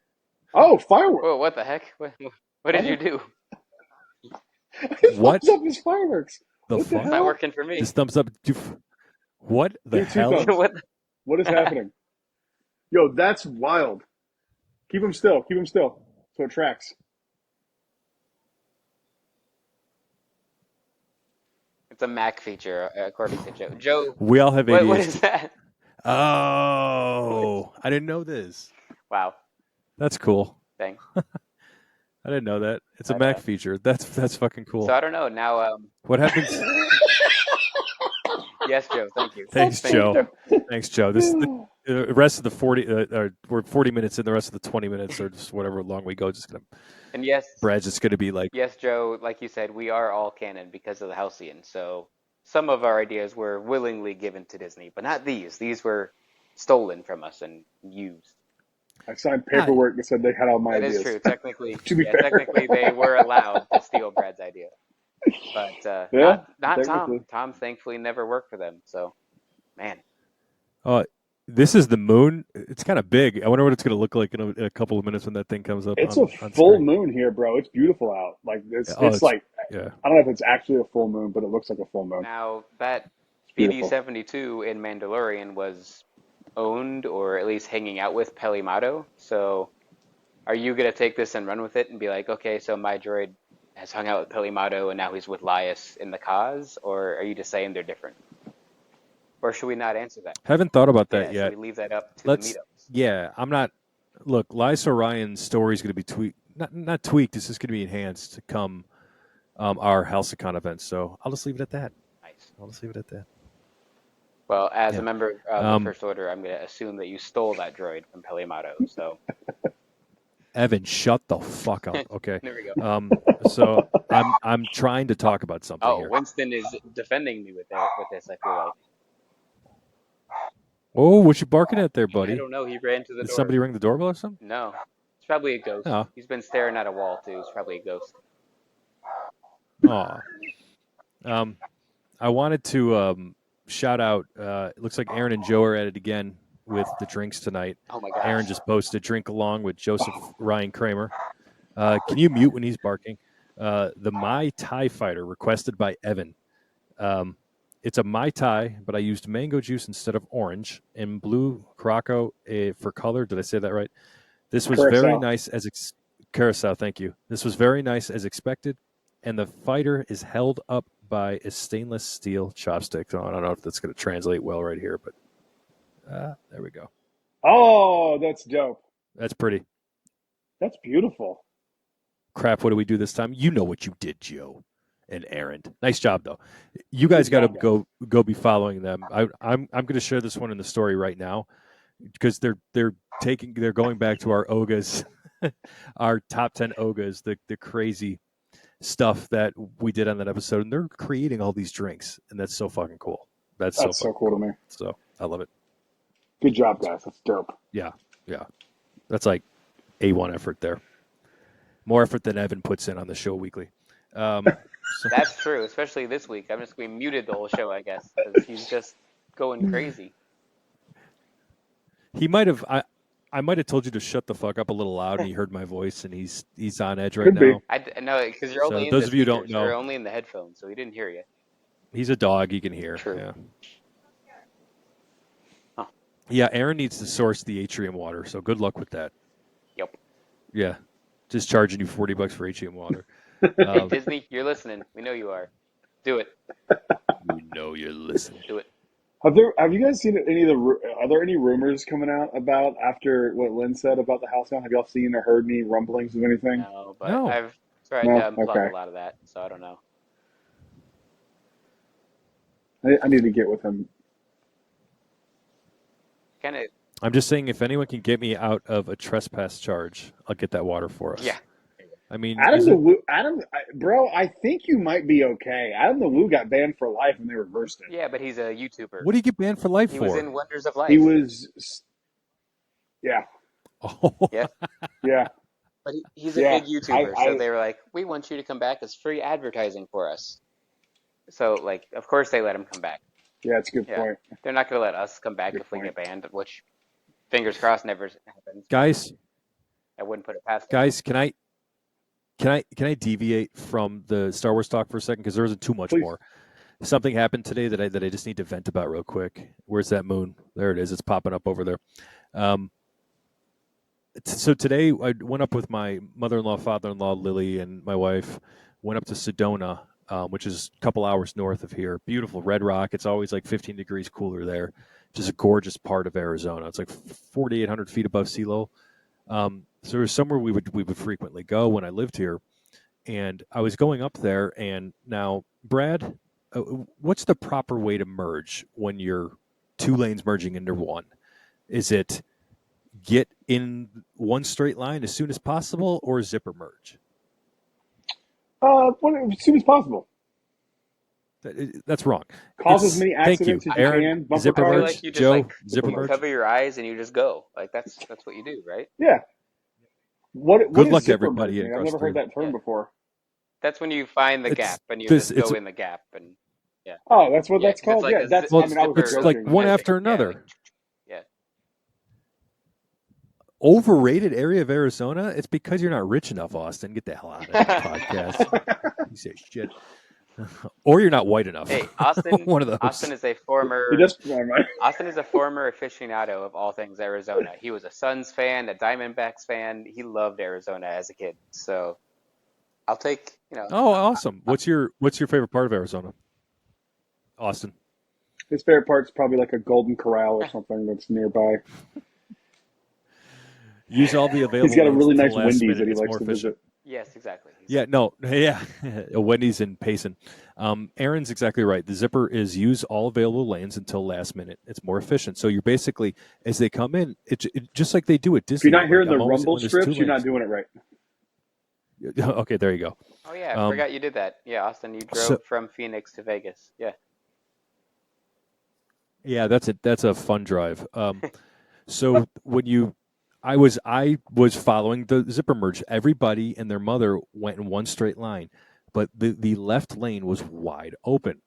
Oh, fireworks! Whoa, what the heck? What did you do? What? Thumbs up his fireworks. The What the fuck? It's not working for me. This thumbs up. What the Dude, two hell? thumbs. What? What is happening? Yo, that's wild. Keep him still. Keep him still. So it tracks. It's a Mac feature, according to Joe. Joe, We all have ADHD. what is that? Oh, I didn't know this. Wow. That's cool. Dang. I didn't know that. It's a But, Mac feature. That's fucking cool. So I don't know. Now, What happens? yes, Joe. Thank you. Thanks, Thank Joe. you. Thanks, Joe. The rest of the 40, we're 40 minutes in. The rest of the 20 minutes, or just whatever long we go, And yes, Brad's just gonna be like, yes, Joe. Like you said, we are all canon because of the Halcyon. So some of our ideas were willingly given to Disney, but not these. These were stolen from us and used. I signed paperwork that said they had all my That ideas. is true. Technically, To be fair. technically they were allowed to steal Brad's idea, but Yeah, not Tom. technically. Tom thankfully never worked for them. So, man, this is the moon. It's kind of big. I wonder what it's gonna look like in a couple of minutes when that thing comes up. It's on a full screen. moon here, bro. It's beautiful out. Like Oh, it's like Yeah. I don't know if it's actually a full moon, but it looks like a full moon. now that It's beautiful. BD-72 in Mandalorian was owned or at least hanging out with Pelimato. So, are you gonna take this and run with it and be like, okay, so my droid has hung out with Pelimato and now he's with Lias in the cause, or are you just saying they're different? Or should we not answer that? Haven't thought about that Yeah, yet. should we leave that up to Let's. the meetups? Yeah, I'm not. Look, Liza Orion's story is going to be tweaked. Not tweaked. It's just going to be enhanced to come our Halcyon events. So I'll just leave it at that. Nice. I'll just leave it at that. Well, as Yeah. a member of the Um, First Order, I'm going to assume that you stole that droid from Pelimato. So Evan, shut the fuck up. Okay. there we go. So I'm trying to talk about something Oh, here. Winston is defending me with this. I feel like. Oh, what you barking at there, I buddy? don't know. He ran to the Did door. somebody ring the doorbell or something? No, it's probably a ghost. Oh. He's been staring at a wall too. It's probably a ghost. Aw. I wanted to shout out. It looks like Aaron and Joe are at it again with the drinks tonight. Oh my gosh. Aaron just posted drink along with Joseph Ryan Kramer. Can you mute when he's barking? The Mai Tai Fighter, requested by Evan. It's a Mai Tai, but I used mango juice instead of orange, and blue Curaçao for color. Did I say that right? This was very Curacao. nice as Curacao. Thank you. This was very nice as expected, and the fighter is held up by a stainless steel chopstick. So I don't know if that's going to translate well right here, but there we go. Oh, that's dope. That's pretty. That's beautiful. Crap, what do we do this time? You know what you did, Joe and Aaron. Nice job, though. You guys got to job, go be following them. I'm going to share this one in the story right now because they're going back to our Ogas, our top 10 Ogas, the crazy stuff that we did on that episode, and they're creating all these drinks, and that's so fucking cool. That's so cool to me. So I love it. Good job, guys. That's dope. Yeah. That's like A1 effort there. More effort than Evan puts in on the show weekly. That's true, especially this week. I'm just being muted the whole show, I guess, because he's just going crazy. He might have. I might have told you to shut the fuck up a little loud, and he heard my voice, and he's on edge right Could be. now. I know because you're only So in those the of you who speakers. don't know- You're only in the headphones, so he didn't hear you. He's a dog; he can hear. True. Yeah. Huh. Yeah, Aaron needs to source the atrium water, so good luck with that. Yep. Yeah, just charging you $40 for atrium water. Hey, Disney, you're listening. We know you are. Do it. You know you're listening. Do it. Have you guys seen any of are there any rumors coming out about after what Lynn said about the house now? Have y'all seen or heard any rumblings of anything? No, but No. I've tried No? to unplug Okay. a lot of that, so I don't know. I need to get with him. Kind of. I'm just saying, if anyone can get me out of a trespass charge, I'll get that water for us. Yeah. I mean, Bro, I think you might be okay. Adam the Woo got banned for life and they reversed it. Yeah, but he's a YouTuber. what do you get banned for life He for? was in Wonders of Life. He was, yeah, Oh. Yeah. yeah. But he's a Yeah, big YouTuber, I- so they were like, "We want you to come back as free advertising for us." So, like, of course they let him come back. Yeah, it's a good Yeah. point. They're not going to let us come back Good if we point. get banned, which, fingers crossed, never happens. Guys, I wouldn't put it past them. guys, can I deviate from the Star Wars talk for a second because there isn't too much Please. more. Something happened today that I just need to vent about real quick. Where's that moon? There it is. It's popping up over there. So today I went up with my mother-in-law, father-in-law, Lily, and my wife. Went up to Sedona, which is a couple hours north of here. Beautiful Red Rock. It's always like 15 degrees cooler there. Just a gorgeous part of Arizona. It's like 4,800 feet above sea level. So it was somewhere we would frequently go when I lived here. And I was going up there, and now, Brad, what's the proper way to merge when you're two lanes merging into one? Is it get in one straight line as soon as possible, or zipper merge? As soon as possible. That's wrong. Cause It's- as many thank you. accidents as you Aaron, can. Bumper zipper I feel cars. merge. like you just Joe, like zipper you merge. cover your eyes and you just go. Like that's what you do, right? Yeah. What Good is luck, zipper everybody, merging? in I've never heard that term Yeah. before. That's when you find the It's gap and you this- just it's- go in the gap and Oh, that's what Yeah, that's 'cause it's called. like Yeah, a that's. zip- I mean, I was it's zipper, like joking. one Yeah, after yeah, another. like, yeah. Overrated area of Arizona. It's because you're not rich enough, Austin. Get the hell out of that podcast. You say shit. Or you're not white enough. Hey, Austin. One of those. Austin is a former. He does perform, right? Austin is a former aficionado of all things Arizona. He was a Suns fan, a Diamondbacks fan. He loved Arizona as a kid. So I'll take, Oh, awesome. What's your favorite part of Arizona? Austin. His favorite part's probably like a Golden Corral or something that's nearby. Use all the available. He's got a lanes really until nice last Wendy's minute. that he It's likes more to efficient. visit. yes, exactly. Yeah, no, yeah, Wendy's in Payson. Aaron's exactly right. The zipper is use all available lanes until last minute. It's more efficient. So you're basically, as they come in, it just like they do at If Disney. you're not hearing like, the I'm always- rumble when there's two strips, you're not lanes- doing it right. Okay, there you go. Oh, yeah, I forgot you did that. Yeah, Austin, you drove So- from Phoenix to Vegas. Yeah. Yeah, that's a fun drive. So when I was following the zipper merge. Everybody and their mother went in one straight line, but the left lane was wide open.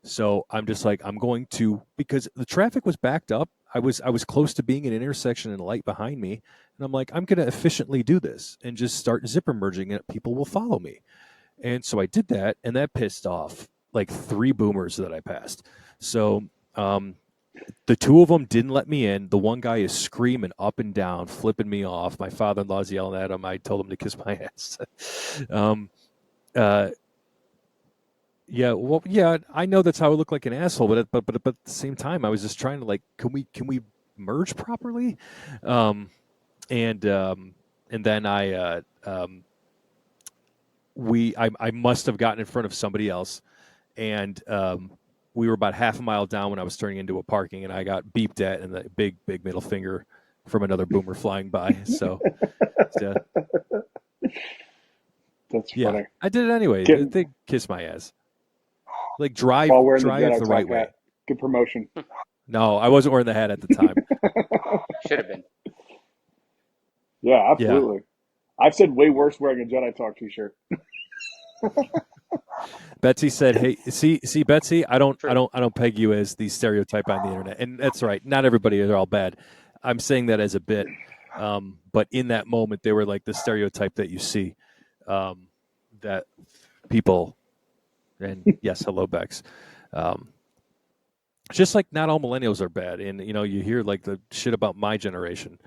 So I'm just like, I'm going to, because the traffic was backed up. I was close to being at an intersection and a light behind me, and I'm like, I'm going to efficiently do this and just start zipper merging, and people will follow me. And so I did that, and that pissed off like 3 boomers that I passed. So the 2 of them didn't let me in. The one guy is screaming up and down, flipping me off. My father-in-law's yelling at him. I told him to kiss my ass. uh, yeah, well, yeah, I know that's how I look like an asshole, but at the same time, I was just trying to like, can we merge properly? Um, and then I must have gotten in front of somebody else, and we were about half a mile down when I was turning into a parking, and I got beeped at, and the big middle finger from another boomer flying by. So, yeah, That's yeah, funny. I did it anyway. Get, They kiss my ass. Like drive while wearing the drive Jedi the right top way. hat. Good promotion. No, I wasn't wearing the hat at the time. Should have been. Yeah, Yeah, absolutely. I've said way worse wearing a Jedi Talk t-shirt. Betsy said, "Hey, see, Betsy, I True. don't peg you as the stereotype on the internet, and that's right. Not everybody are all bad. I'm saying that as a bit, but in that moment, they were like the stereotype that you see, that people, and yes, hello, Bex. Um, just like not all millennials are bad, and you hear like the shit about my generation,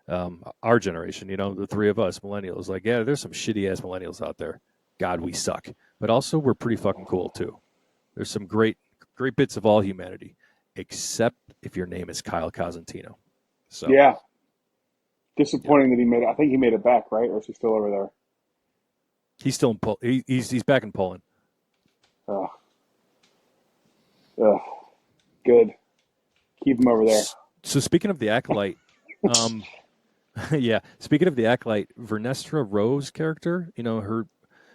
our generation. The 3 of us millennials. Like, yeah, there's some shitty ass millennials out there. God, we suck, but also we're pretty fucking cool too. There's some great bits of all humanity, except if your name is Kyle Cosentino. So, Yeah. yeah, Disappointing that he made it. I think he made it back, right? Or is he still over there? he's still in he's back in Poland. Ugh. Ugh. Good. Keep him over there. So speaking of the acolyte, um, yeah, speaking of the acolyte, Vernestra Rose character,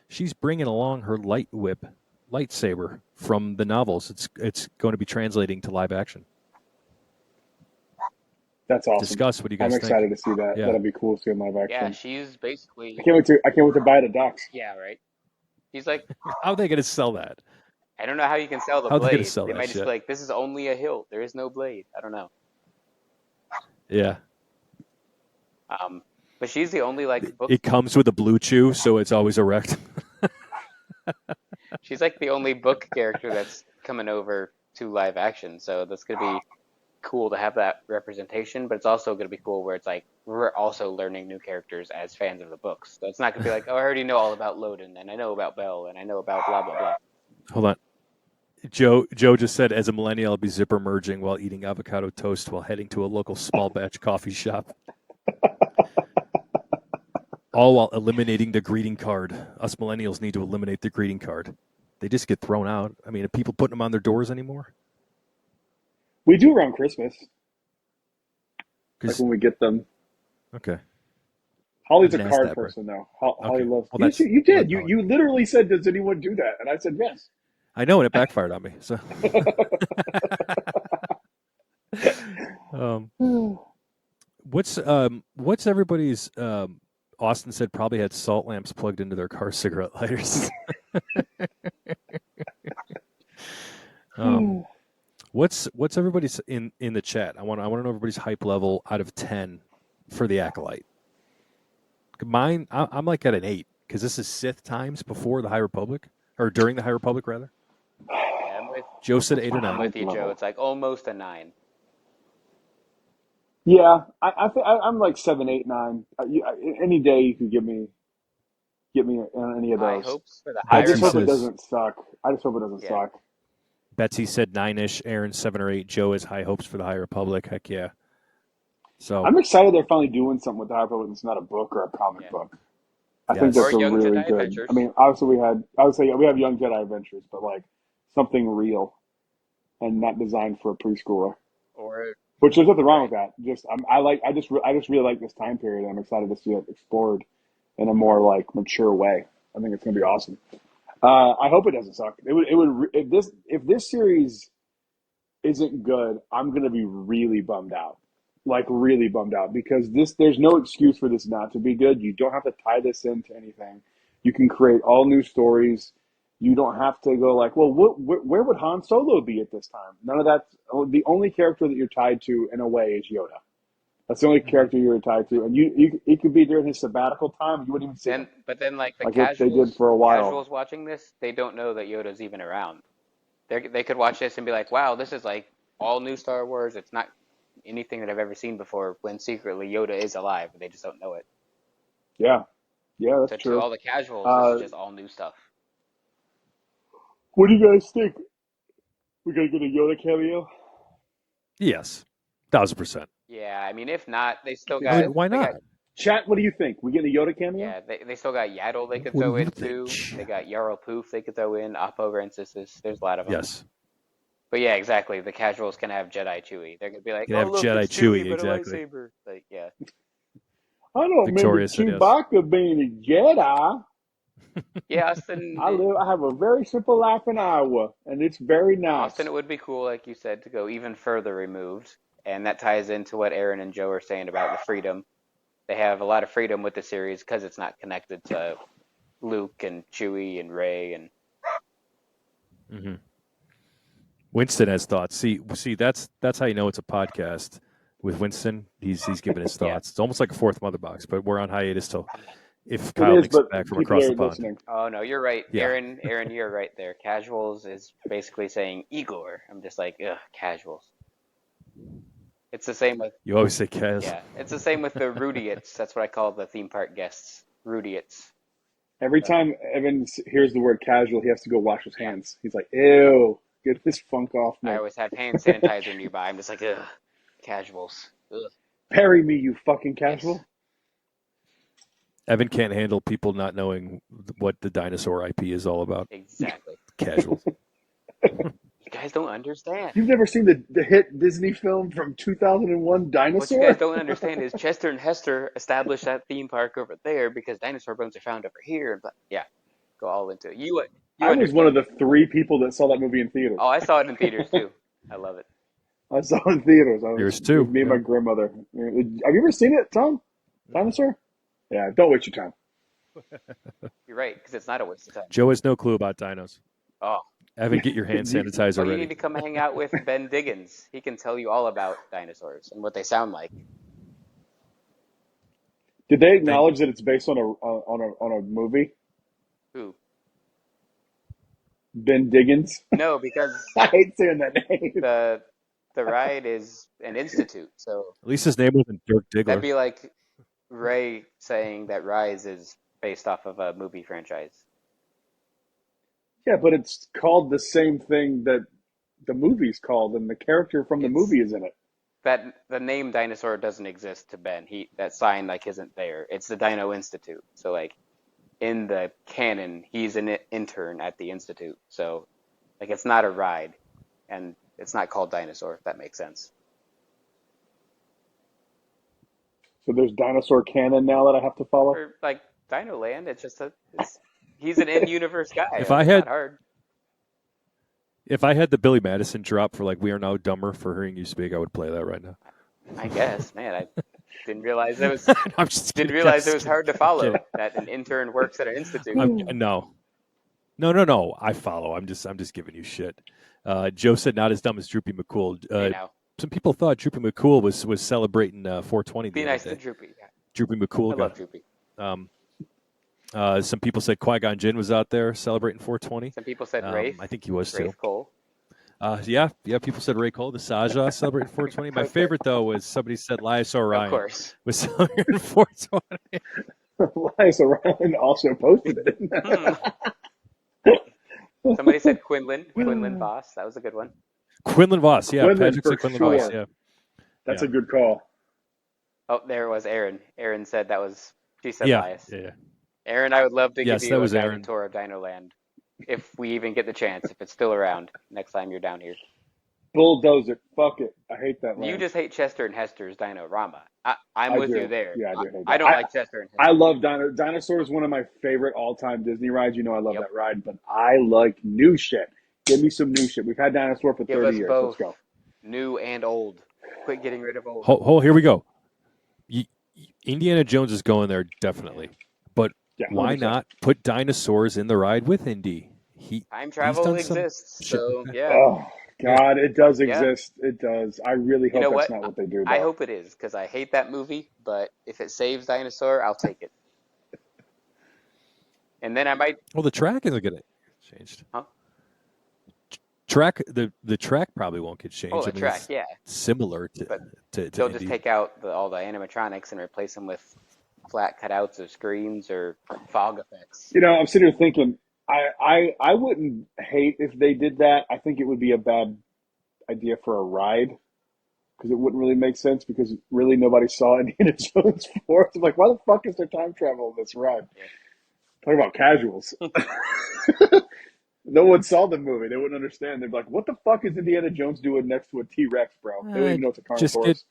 she's bringing along her lightsaber from the novels. It's going to be translating to live action. That's awesome. Discuss. What do you I'm guys think? excited to see that. Yeah. That'll be cool to see in live Yeah, action. she's basically. I can't wait to buy it at Docs. Yeah, right. He's like, How are they going to sell that? I don't know how you can sell the How are they going to blade. sell They that might just shit? be like, this is only a hilt. There is no blade. I don't know. Yeah. But she's the only like book. It comes with a blue chew, so it's always erect. She's like the only book character that's coming over to live action. So that's gonna be cool to have that representation. But it's also gonna be cool where it's like we're also learning new characters as fans of the books. So it's not gonna be like, oh, I already know all about Loden, and I know about Bell, and I know about blah blah blah. Hold on. Joe just said, as a millennial, I'll be zipper merging while eating avocado toast while heading to a local small batch coffee shop. All while eliminating the greeting card. Us millennials need to eliminate the greeting card. They just get thrown out. I mean, are people putting them on their doors anymore? We do around Christmas, like 'Cause- when we get them. okay. Holly's a didn't ask card that, bro. person, though. Holly Okay. loves. Well, that's You did. well, You literally said, "Does anyone do that?" And I said, "Yes." I know, and it backfired on me. So, what's everybody's? Austin said probably had salt lamps plugged into their car cigarette lighters. What's everybody's in the chat? I want to know everybody's hype level out of 10 for the Acolyte. Mine, I'm like at an 8 because this is Sith times before the High Republic, or during the High Republic rather. Yeah, Joe said 8 or I'm 9. with you, Joe. It's like almost a 9. Yeah, I'm like 7, 8, 9. Any day you can get me on any of High those. hopes for the I higher just hope it says- doesn't suck. I just hope it doesn't Yeah. suck. Betsy said 9-ish. Aaron 7 or 8. Joe has high hopes for the High Republic. Heck yeah. So I'm excited they're finally doing something with the High Republic that's not a book or a comic Yeah. book. I think Yes. that's Or a Young really Jedi good. Adventures. I mean, obviously I would say we have Young Jedi Adventures, but like something real and not designed for a preschooler. Or Which there's nothing wrong with that. I just really like this time period. I'm excited to see it explored in a more like mature way. I think it's gonna be awesome. I hope it doesn't suck. If this series isn't good, I'm gonna be really bummed out. Like really bummed out because there's no excuse for this not to be good. You don't have to tie this into anything. You can create all new stories. You don't have to go like, well, where would Han Solo be at this time? None of that. The only character that you're tied to in a way is Yoda. That's the only character you were tied to, and it could be during his sabbatical time. You wouldn't even see him But then like the like they did for a while. casuals watching this, they don't know that Yoda's even around. They could watch this and be like, wow, this is like all new Star Wars. It's not anything that I've ever seen before. When secretly Yoda is alive, but they just don't know it. Yeah, So that's to true. all the casuals, this is just all new stuff. What do you guys think? We gonna get a Yoda cameo? Yes, 1,000%. Yeah, I mean, if not, they still I got. I mean, why they not? got- Chat, what do you think? We get a Yoda cameo? yeah, they still got Yaddle they could What do throw you in think? too. They got Yarl Poof they could throw in. Oppo Rancisis. There's a lot of them. Yes. But yeah, exactly. The casuals can have Jedi Chewie. They're gonna be like, Can oh have look, Jedi it's Chewie, Chewie, but exactly. a lightsaber. Like, yeah. I don't Victoria said remember yes. Chewbacca being a Jedi. Yeah, Austin. I have a very simple life in Iowa, and it's very nice. Austin, it would be cool, like you said, to go even further removed, and that ties into what Aaron and Joe are saying about the freedom. They have a lot of freedom with the series because it's not connected to Luke and Chewie and Rey and. Mm-hmm. Winston has thoughts. See, that's how you know it's a podcast with Winston. He's giving his Yeah. thoughts. It's almost like a fourth mother box, but we're on hiatus till if It Kyle is, makes it but back from people across the are pond. listening. Oh no, you're right, Yeah. Aaron, you're right there. Casuals is basically saying Igor. I'm just like, ugh, casuals. It's the same with You always say Kaz. yeah, it's the same with the Rudiots. That's what I call the theme park guests, Rudiots. Every time Evan hears the word casual, he has to go wash his hands. He's like, ew, get this funk off me. I always have hand sanitizer nearby. I'm just like, ugh, casuals. Ugh. Bury me, you fucking casual. Evan can't handle people not knowing what the dinosaur IP is all about. Exactly. Casual. You guys don't understand. You've never seen the hit Disney film from 2001, Dinosaur? What you guys don't understand is Chester and Hester established that theme park over there because dinosaur bones are found over here. But yeah, go all into it. You I was one of the 3 people that saw that movie in theaters. Oh, I saw it in theaters too. I love it. I saw it in theaters. Yours too, Me and yeah. my grandmother. Have you ever seen it, Tom? Dinosaur? Yeah, don't waste your time. You're right, because it's not a waste of time. Joe has no clue about dinos. Oh, Evan, get your hand sanitizer well, you ready. need to come hang out with Ben Diggins. He can tell you all about dinosaurs and what they sound like. Did they acknowledge that it's based on a movie? Who? Ben Diggins? No, because I hate saying that name. the ride is an institute, so At least his name wasn't Dirk that'd Diggler. be like Ray saying that Rise is based off of a movie franchise. Yeah, but it's called the same thing that the movie's called, and the character from the It's- movie is in it. That the name dinosaur doesn't exist to Ben. That sign like isn't there. It's the Dino Institute. So like in the canon, he's an intern at the institute. So like it's not a ride, and it's not called Dinosaur. If that makes sense. So there's dinosaur canon now that I have to follow. Or like Dino Land, it's just he's an in-universe guy. If It's I had- not hard. If I had the Billy Madison drop for like "We Are Now Dumber" for hearing you speak, I would play that right now. I guess, man, I didn't realize it was I'm just didn't kidding. realize I'm it was just hard to follow kidding. that an intern works at an institute. No. I follow. I'm just giving you shit. Joe said not as dumb as Droopy McCool. Hey, now, Some people thought Droopy McCool was celebrating 420. be the nice other to day. Droopy. Yeah, Droopy I McCool love got. Droopy. Some people said Qui-Gon Jinn was out there celebrating 420. Some people said Rafe. I think he was too. Rafe Cole. Yeah. People said Ray Cole, the Saja celebrating 420. My favorite though was somebody said Lias Of Orion course. was celebrating 420. Liza Ryan also posted it. Somebody said Quinlan Voss. That was a good one. Quinlan Voss, yeah. Quinlan Patrick for said Quinlan sure. Voss, yeah. That's Yeah. a good call. Oh, there it was Aaron. Aaron said that was. She said Yeah, Lias. yeah. Aaron, I would love to Yes, give that you a was guided Aaron. tour of Dino Land, if we even get the chance. If it's still around next time you're down here. Bulldoze it. Fuck it. I hate that You land. just hate Chester and Hester's Dino-Rama. I'm I with do. you there. Yeah, I do hate I that. don't like Chester and Hester. I love Dinosaur is one of my favorite all-time Disney rides. You know I love Yep. that ride, but I like new shit. Give me some new shit. We've had Dinosaur for Give 30 us years. both, Let's go. new and old. Quit getting rid of old. Here we go. Indiana Jones is going there definitely, but Yeah, why 100%. not put dinosaurs in the ride with Indy? Time travel done some exists, shit so like that. yeah. Oh, God, it does Yeah. exist. It does. I really You hope know that's what? not what they do, I though. hope it is because I hate that movie. But if it saves Dinosaur, I'll take it. And then I might. Well, the track isn't going to get changed. Huh? The track probably won't get Oh, changed. the I mean, track, it's yeah. similar But to they'll just Indy. take out all the animatronics and replace them with flat cutouts of screens or fog effects. I'm sitting here thinking, I wouldn't hate if they did that. I think it would be a bad idea for a ride because it wouldn't really make sense because really nobody saw Indiana Jones 4. I'm like, why the fuck is there time travel in this ride? Yeah. Talk about casuals. No one saw the movie. They wouldn't understand. They'd be like, what the fuck is Indiana Jones doing next to a T-Rex, bro? They don't even know it's a Just get Carnotaurus.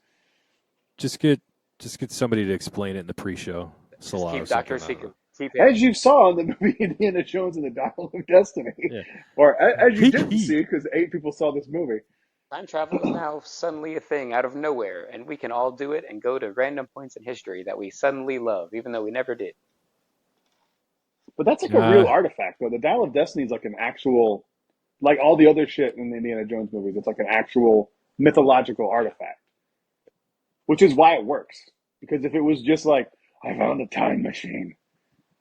just get just get somebody to explain it in the pre-show Just slot or keep Doctor something. I don't know. Secret. Keep him. As you saw in the movie Indiana Jones and the Dial of Destiny. Yeah. Or as you He- didn't he- see because 8 people saw this movie. Time travel is now suddenly a thing out of nowhere, and we can all do it and go to random points in history that we suddenly love, even though we never did. But that's like a real artifact, though. The Dial of Destiny is like an actual, like all the other shit in the Indiana Jones movies, it's like an actual mythological artifact. Which is why it works. Because if it was just like, I found a time machine,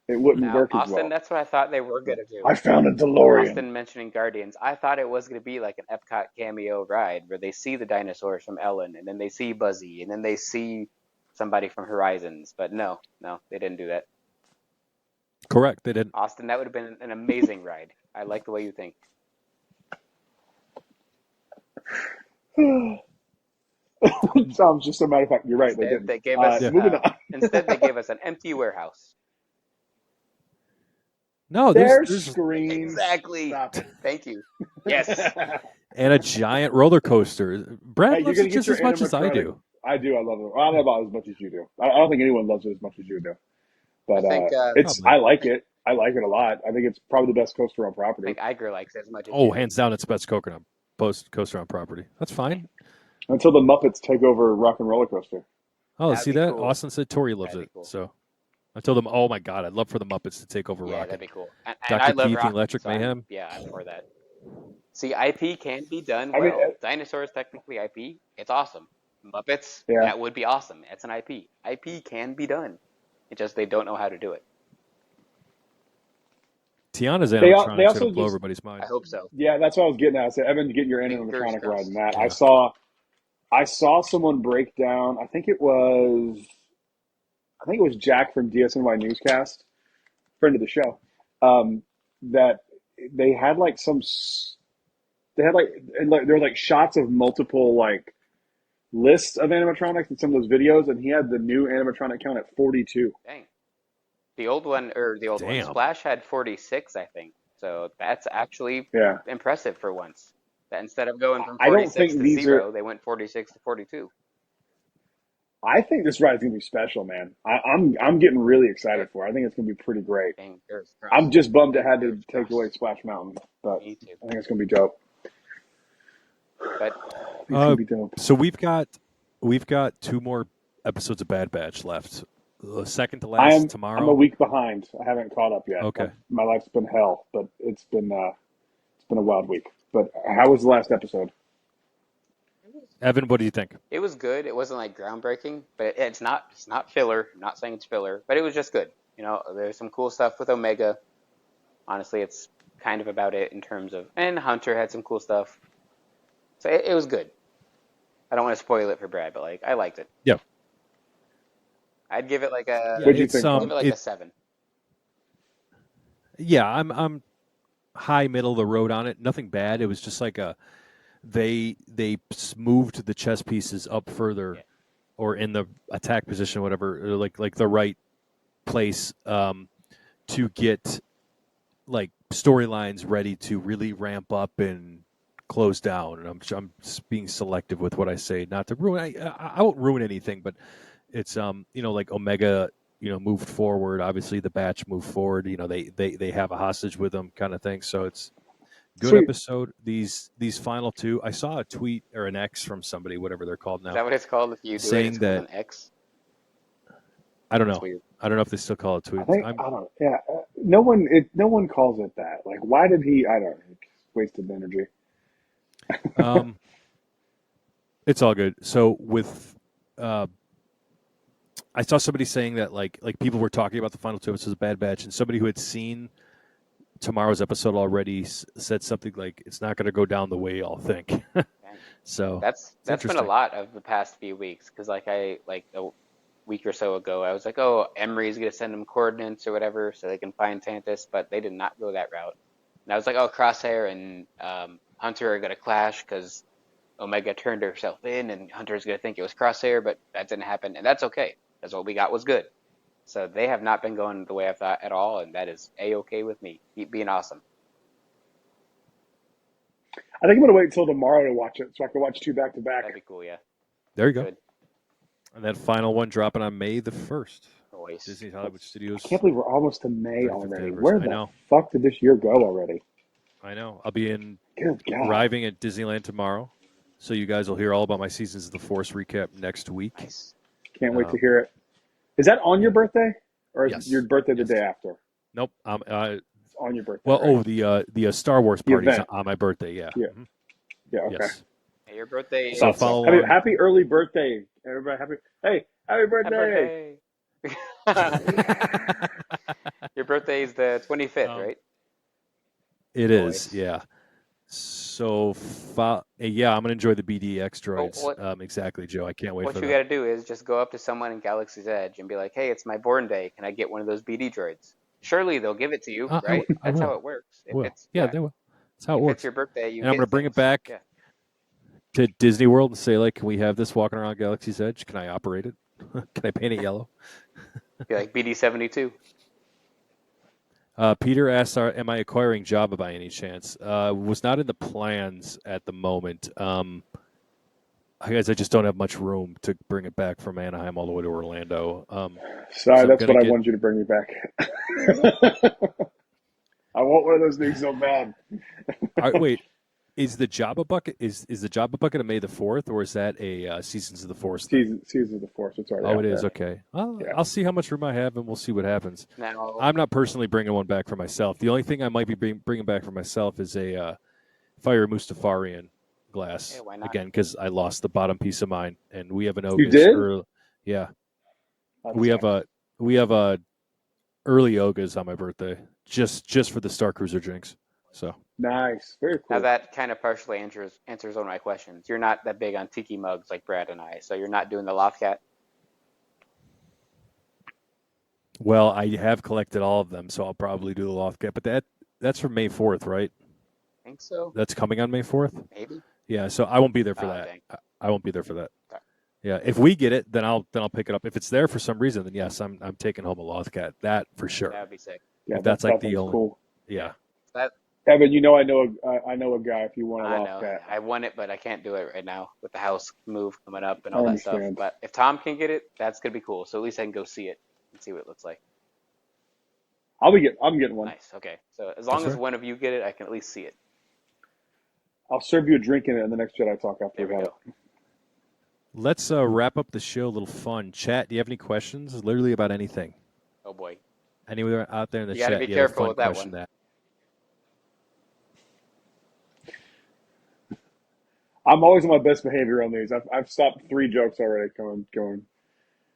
it wouldn't Now, work as Austin, well. that's what I thought they were going to do. I found a DeLorean. Austin mentioning Guardians. I thought it was going to be like an Epcot cameo ride where they see the dinosaurs from Ellen, and then they see Buzzy, and then they see somebody from Horizons. But no, they didn't do that. Correct. They didn't. Austin, that would have been an amazing ride. I like the way you think. Sounds just a matter of fact, you're right, they Instead, didn't. they gave us Moving on. instead they gave us an empty warehouse. No, There's there's screens. Exactly. Stop it. Thank you. Yes. and a giant roller coaster. Brad Hey, you're loves gonna it get just your as much as I animatronic. do. I do. I love it. I don't know about as much as you do. I don't think anyone loves it as much as you do. But I think Probably. I like it. I like it a lot. I think it's probably the best coaster on I property. think Iger likes it as much as Oh, you. hands down, it's best coaster on property. That's fine. Until the Muppets take over Rock and Roller Coaster. Oh, That'd see be that? cool. Austin said Tori loves That'd it. be cool. So I told him, oh my God, I'd love for the Muppets to take over Yeah, Rocket. that'd be cool. And Dr. I love Keith, the Rocket, Electric so I'm Mayhem. for that. See, IP can be done I well. mean, Dinosaurs technically IP. It's awesome. Muppets, Yeah. that would be awesome. It's an IP. IP can be done. It just they don't know how to do it. Tiana's They animatronics also going to blow just- everybody's mind. I hope so. Yeah, that's what I was getting at. I said, Evan, get your Fingers animatronic crossed. ride in that. Yeah. I saw someone break down. I think it was Jack from DSNY Newscast, friend of the show. That they had like there were like shots of multiple like lists of animatronics in some of those videos, and he had the new animatronic count at 42. Dang. The old one Damn. Splash had 46, I think. So that's actually Yeah. impressive for once. That instead of going from I don't 46 think to these 0, they went 46 to 42. I think this ride's gonna be special, man. I'm getting really excited for it. I think it's gonna be pretty great. Fingers crossed. I'm just bummed it had to Fingers take crossed. away Splash Mountain, but Me too. I think it's gonna be dope. But It's gonna be dope. So we've got 2 more episodes of Bad Batch left. The second to last tomorrow. I'm a week behind. I haven't caught up yet. Okay. My life's been hell, but it's been a wild week. But how was the last episode? Evan, what do you think? it was good. It wasn't like groundbreaking, but it's not filler. I'm not saying it's filler, but it was just good. You know, there's some cool stuff with Omega. Honestly, it's kind of about it in terms of, and Hunter had some cool stuff. So it was good. I don't want to spoil it for Brad, but like I liked it. Yeah. I'd give it like a What'd you it's, think? give it like a 7. Yeah, I'm high middle of the road on it. Nothing bad. It was just like they moved the chess pieces up further, Yeah. or in the attack position, whatever, or like the right place to get like storylines ready to really ramp up and close down. And I'm just being selective with what I say, not to ruin. I won't ruin anything, but it's like Omega, moved forward. Obviously, the Batch moved forward. They have a hostage with them, kind of thing. So it's good Sweet. episode. These final 2. I saw a tweet or an X from somebody, whatever they're called Is now. that what it's called if you do Saying it? It's called that- an X. I don't That's know. weird. I don't know if they still call it tweets. I think I don't. Yeah, no one calls it that. Like, why did he? I don't know. Wasted energy. Um, it's all good. So with, uh, I saw somebody saying that like people were talking about the final two episodes of Bad Batch, and somebody who had seen tomorrow's episode already said something like it's not going to go down the way y'all think. Dang. So That's it's been a interesting. lot of the past few weeks because like a week or so ago I was like, oh, Emery's gonna send them coordinates or whatever so they can find Tantus, but they did not go that route. And I was like, oh, Crosshair and Hunter are gonna clash because Omega turned herself in and Hunter's gonna think it was Crosshair, but that didn't happen, and that's okay. That's what we got was good. So they have not been going the way I thought at all, and that is a-okay with me. Keep being awesome. I think I'm gonna wait till tomorrow to watch it so I can watch two back to back. That'd be cool, yeah. There you go. Good. And that final one dropping on May the 1st. Voice. Disney Hollywood I Studios. can't believe we're almost to May 35th already. anniversary. Where I the know. fuck did this year go already? I know. I'll be Good God. arriving at Disneyland tomorrow, so you guys will hear all about my Seasons of the Force recap next week. Nice. Can't wait to Um, hear it. Is that on your birthday? Or is Yes. your birthday the Yes. day after? Nope. It's on your birthday. Well, right? the Star Wars The party's event. on my birthday. Yeah. Yeah. Mhm. Yeah, okay. Yes. Hey, your birthday So is follow Happy, along. happy early birthday, everybody. Happy Happy birthday. birthday. Your birthday is the 25th, right? It is. Boys. Yeah. So yeah, I'm gonna enjoy the BDX droids. what- Exactly, Joe. I can't wait What for you that. got to do is just go up to someone in Galaxy's Edge and be like, "Hey, it's my born day. Can I get one of those BD droids?" Surely they'll give it to you, right? I That's how will. it works. I will. Yeah, they will. That's how it if works. it's your birthday, you And I'm get gonna bring it things. back Yeah. to Disney World and say, like, can we have this walking around Galaxy's Edge? Can I operate it? Can I paint it yellow? Be like BD-72. Peter asks, am I acquiring Jabba by any chance? Was not in the plans at the moment. I guess I just don't have much room to bring it back from Anaheim all the way to Orlando. Sorry, so that's what I get- wanted you to bring me back. I want one of those things so bad. All right, wait, is the Jabba bucket is the Jabba bucket a May the 4th, or is that a Seasons of the Force thing? Season of the Force. It's already Oh, out it is. there. Okay. Well, Yeah. I'll see how much room I have, and we'll see what happens. Now, I'm not personally bringing one back for myself. The only thing I might be bringing back for myself is a Fire Mustafarian glass. Yeah, why not? Again, because I lost the bottom piece of mine, and we have an You Ogas. did? Yeah, That's we have nice. a early Ogas on my birthday, just for the Star Cruiser jinx. So Nice. Very cool. now that kind of partially answers one of my questions. You're not that big on tiki mugs like Brad and I, so you're not doing the Lothcat. well, I have collected all of them, so I'll probably do the Lothcat. But that's for May 4th, right? I think so. That's coming on May 4th. Maybe. Yeah, so I won't be there for Oh, that. dang. I won't be there for that. Okay. Yeah, if we get it, then I'll pick it up. If it's there for some reason, then yes, I'm taking home a Lothcat. That for sure. That would be sick. Yeah, if that's like the one's only- cool. Yeah. That Evan, I know a guy if you want I a know. Lothcat. I want it, but I can't do it right now with the house move coming up and I all that stuff. understand. But if Tom can get it, that's gonna be cool. So at least I can go see it and see what it looks like. I'm getting one. Nice. Okay. So as long That's as right. one of you get it, I can at least see it. I'll serve you a drink in it in the next Jedi Talk after There we we have go. it. Let's wrap up the show a little fun. Chat, do you have any questions? Literally about anything. Oh boy. Anyone out there in the You gotta chat? be you have a careful fun with that question one. I'm always on my best behavior on these. I've stopped 3 jokes already going.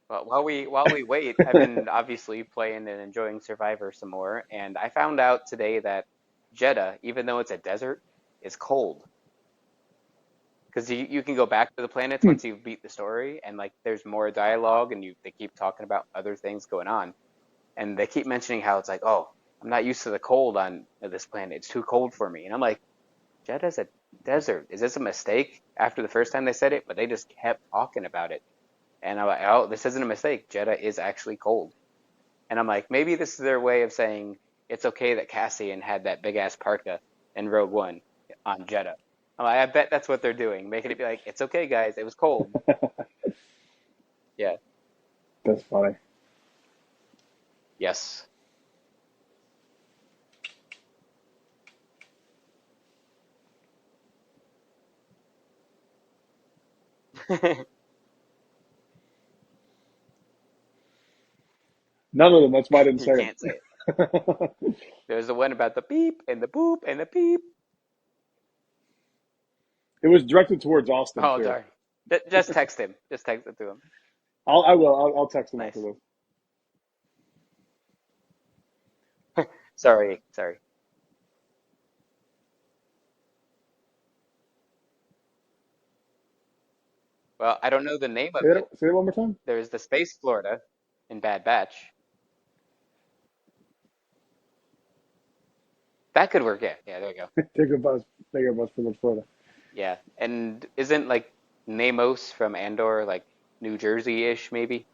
Well, while we wait, I've been obviously playing and enjoying Survivor some more, and I found out today that Jeddah, even though it's a desert, is cold. Because you can go back to the planets once you've beat the story, and like there's more dialogue, and they keep talking about other things going on, and they keep mentioning how it's like, oh, I'm not used to the cold on this planet. It's too cold for me, and I'm like, Jeddah's a desert. Is this a mistake after the first time they said it? But they just kept talking about it. And I'm like, oh, this isn't a mistake. Jeddah is actually cold. And I'm like, maybe this is their way of saying it's okay that Cassian had that big ass parka in Rogue One on Jeddah. I'm like, I bet that's what they're doing, making it be like, it's okay, guys, it was cold. Yeah. That's funny. Yes. None of them. That's why I didn't You say can't say it. it. There's the one about the beep and the boop and the beep. It was directed towards Austin Oh, too. darn. Just text him. Just text it to him. I will. I'll text him after Nice. this. Sorry, sorry. Well, I don't know the name of it. Say that one more time. There's the Space Florida in Bad Batch. That could work. Yeah, yeah, there we go. Take a bus. Take a bus from Florida. Yeah. And isn't like Namos from Andor like New Jersey-ish maybe?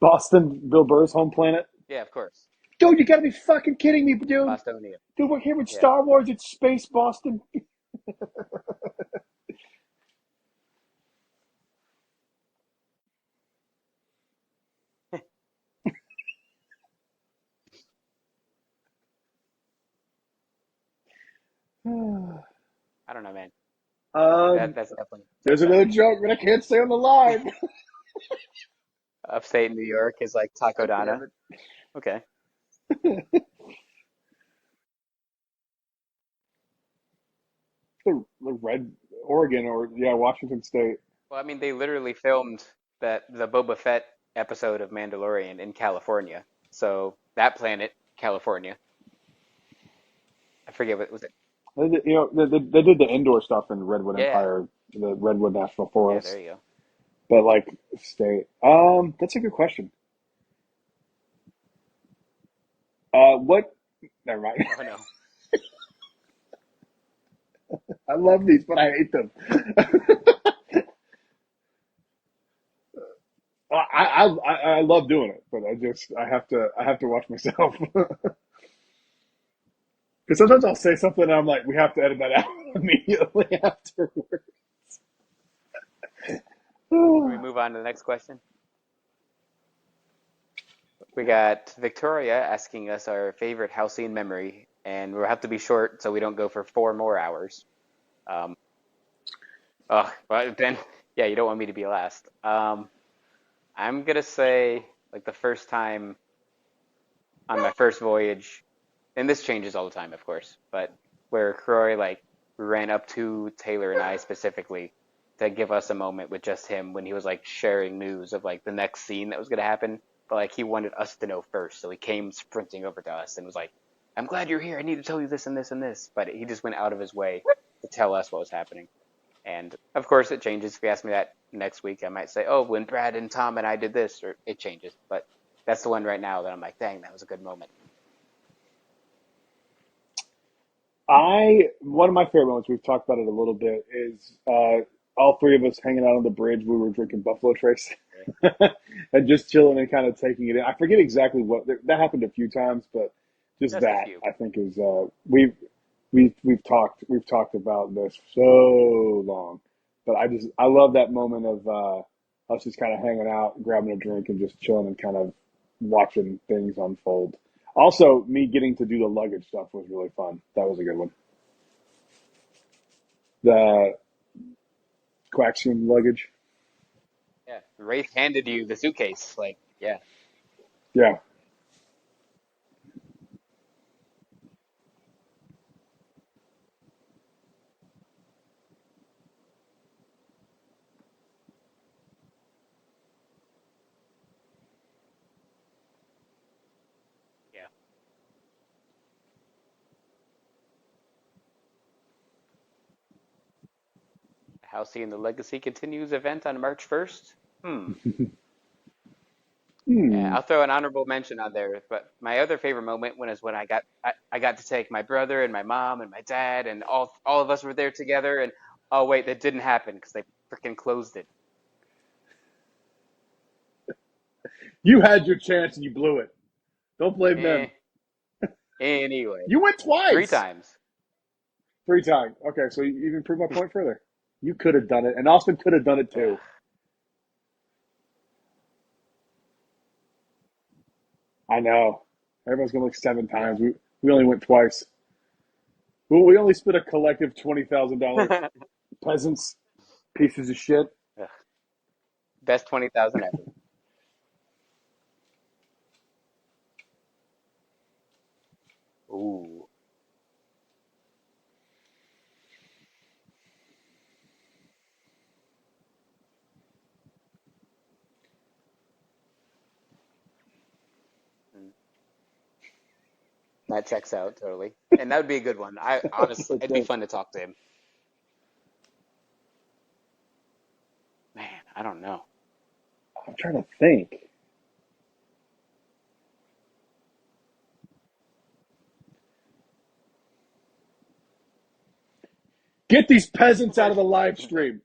Boston, Bill Burr's home planet. Yeah, of course. Dude, you gotta be fucking kidding me, dude. Bostonia. Dude, we're here with Yeah. Star Wars. It's space Boston. I don't know, man. um, That's definitely there's checks another out. joke, but I can't stay on the line. Upstate New York is like God damn Takodana. it. Okay. The Red Oregon or yeah, Washington State. Well, I mean, they literally filmed the Boba Fett episode of Mandalorian in California. So that planet, California. I forget what was it. They did the indoor stuff in Redwood Yeah. Empire, the Redwood National Yeah, Forest, there you go. but like state. That's a good question. What? Never mind. Oh no. I love these, but I hate them. I love doing it, but I have to watch myself because sometimes I'll say something and I'm like, we have to edit that out immediately afterwards. Can we move on to the next question? We got Victoria asking us our favorite Halcyon memory, and we'll have to be short so we don't go for 4 more hours. Um, well, then, yeah, you don't want me to be last. I'm gonna say like the first time on my first voyage, and this changes all the time, of course, but where Croy like ran up to Taylor and I specifically to give us a moment with just him when he was like sharing news of like the next scene that was gonna happen, but like he wanted us to know first, so he came sprinting over to us and was like, "I'm glad you're here. I need to tell you this and this and this," but he just went out of his way to tell us what was happening. And of course, it changes. If you ask me that next week, I might say, "Oh, when Brad and Tom and I did this," or it changes. But that's the one right now that I'm like, "Dang, that was a good moment." I One of my favorite moments, we've talked about it a little bit, is all three of us hanging out on the bridge. We were drinking Buffalo Trace and just chilling and kind of taking it in. I forget exactly what that happened a few times, but just Just a that few. I think is we've talked about this so long, but I love that moment of us just kind of hanging out, grabbing a drink, and just chilling and kind of watching things unfold. Also, me getting to do the luggage stuff was really fun. That was a good one. The Quaxium luggage. Yeah, Rafe handed you the suitcase. Like, yeah, Yeah. yeah. Halcyon the Legacy continues event on March 1st. Hmm. Yeah, Hmm. I'll throw an honorable mention on there. But my other favorite moment when is when I got to take my brother and my mom and my dad and all of us were there together. And oh wait, that didn't happen because they freaking closed it. You had your chance and you blew it. Don't blame Eh. them. Anyway, You went three twice. times. Three times. Okay, so you even proved my point further. You could have done it, and Austin could have done it Ugh. too. I know. Everyone's gonna look seven Yeah. times. We only went twice. Well, we only spent a collective $20,000. Peasants, pieces of shit. Ugh. Best 20,000 ever. Ooh. That checks out totally. And that would be a good one. I honestly, It it'd be does. fun to talk to him. Man, I don't know. I'm trying to think. Get these peasants out of the live stream.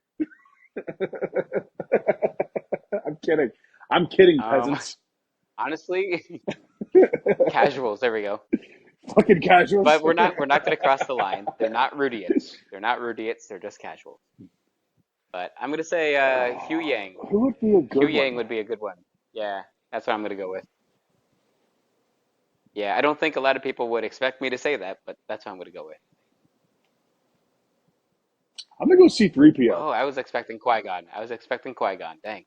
I'm kidding. I'm kidding, Um, peasants. honestly, casuals. There we go. Fucking casuals. But we're not going to cross the line. They're not Rudiots. They're not Rudiots. They're just casuals. But I'm going to say Hugh Yang. Who would be a Hugh good Yang one? would be a good one. Yeah, that's what I'm going to go with. Yeah, I don't think a lot of people would expect me to say that, but that's what I'm going to go with. I'm gonna go C-3PO. Oh, I was expecting Qui-Gon. I was expecting Qui-Gon. Dang.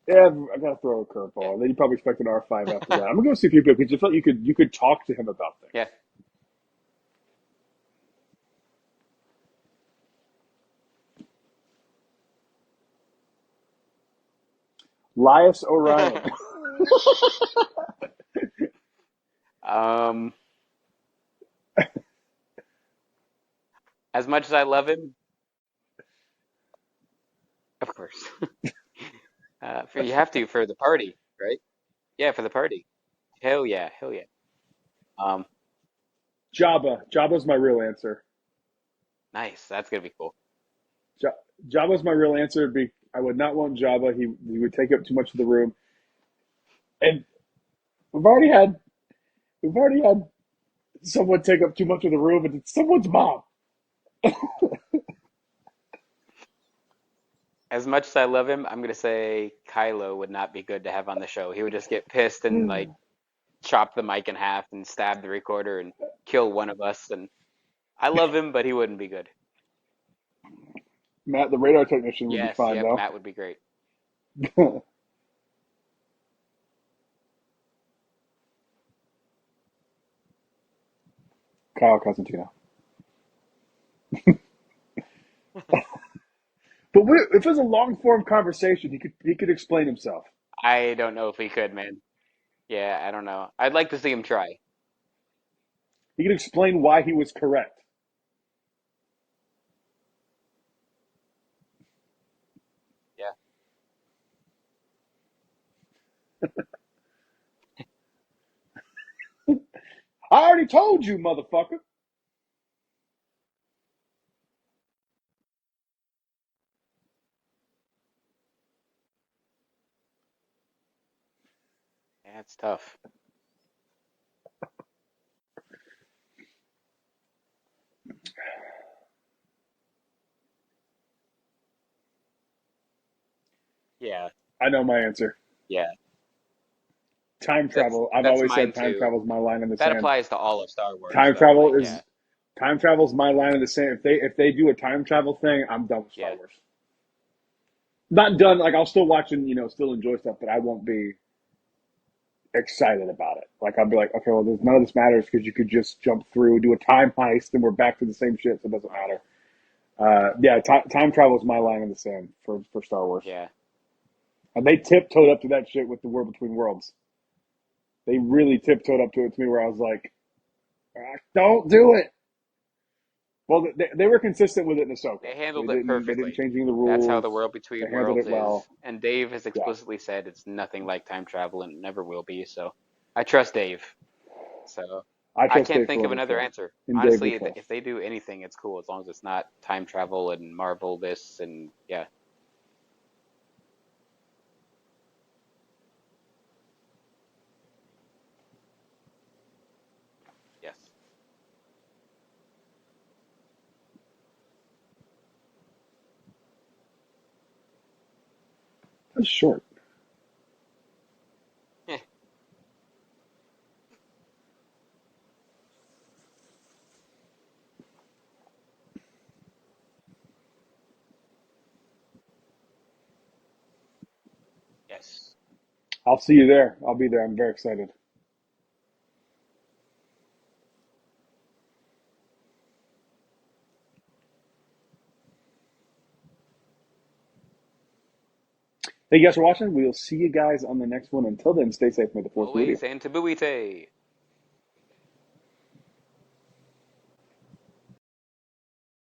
Yeah, I gotta throw a Yeah. curveball. Then you probably expect an R5 after that. I'm gonna go C-3PO because you felt you could talk to him about things. Yeah. Lias Orion. Um, as much as I love him, of course. You have to for the party, right? Yeah, for the party. Hell yeah, hell yeah. Um, Jabba. Jabba's my real answer. nice. That's gonna be cool. Ja- Jabba's my real answer. I would not want Jabba. He would take up too much of the room. And we've already had we've already had someone take up too much of the room, and it's someone's mom. As much as I love him, I'm gonna say Kylo would not be good to have on the show. He would just get pissed and like chop the mic in half and stab the recorder and kill one of us. And I love him, but he wouldn't be good. Matt, the radar technician, would be Yes, fine yep, though. Matt would be great. Kyle Cosentino. But if it was a long form conversation, he could explain himself. I don't know if he could, man. Yeah, I don't know. I'd like to see him try. He could explain why he was correct. Yeah. I already told you, motherfucker. Yeah, it's tough. Yeah, I know my answer. yeah. Time That's travel. I've that's always mine said time too. travel is my line in the That sand. applies to all of Star Wars, Time though. travel Like, is yeah, time travel is my line in the sand. If they do a time travel thing, I'm done with Star yeah. Wars. Not done. Like I'll still watch and still enjoy stuff, but I won't be excited about it. Like I'll be like, okay, well, none of this matters because you could just jump through, do a time heist, and we're back to the same shit, so it doesn't Wow. matter. Yeah, time travel is my line in the sand for Star Wars, Yeah. and they tiptoed up to that shit with the World Between Worlds. They really tiptoed up to it to me where I was like, don't do it. Well, they were consistent with it in Ahsoka. They They handled it didn't perfectly. change any of the That's how the rules. world They between handled worlds it is. well. And Dave has Yeah, explicitly said it's nothing like time travel and never will be. So I trust Dave. So I I trust can't Dave think of Filoni another too. answer. In Dave we Honestly, trust. if they do anything, it's cool as long as it's not time travel and Marvel this and yeah. Yes. That's short. Yes. I'll see you there. I'll be there. I'm very excited. Thank you guys for watching. We'll see you guys on the next one. Until then, stay safe. May the force be with you. Always and Tabuite.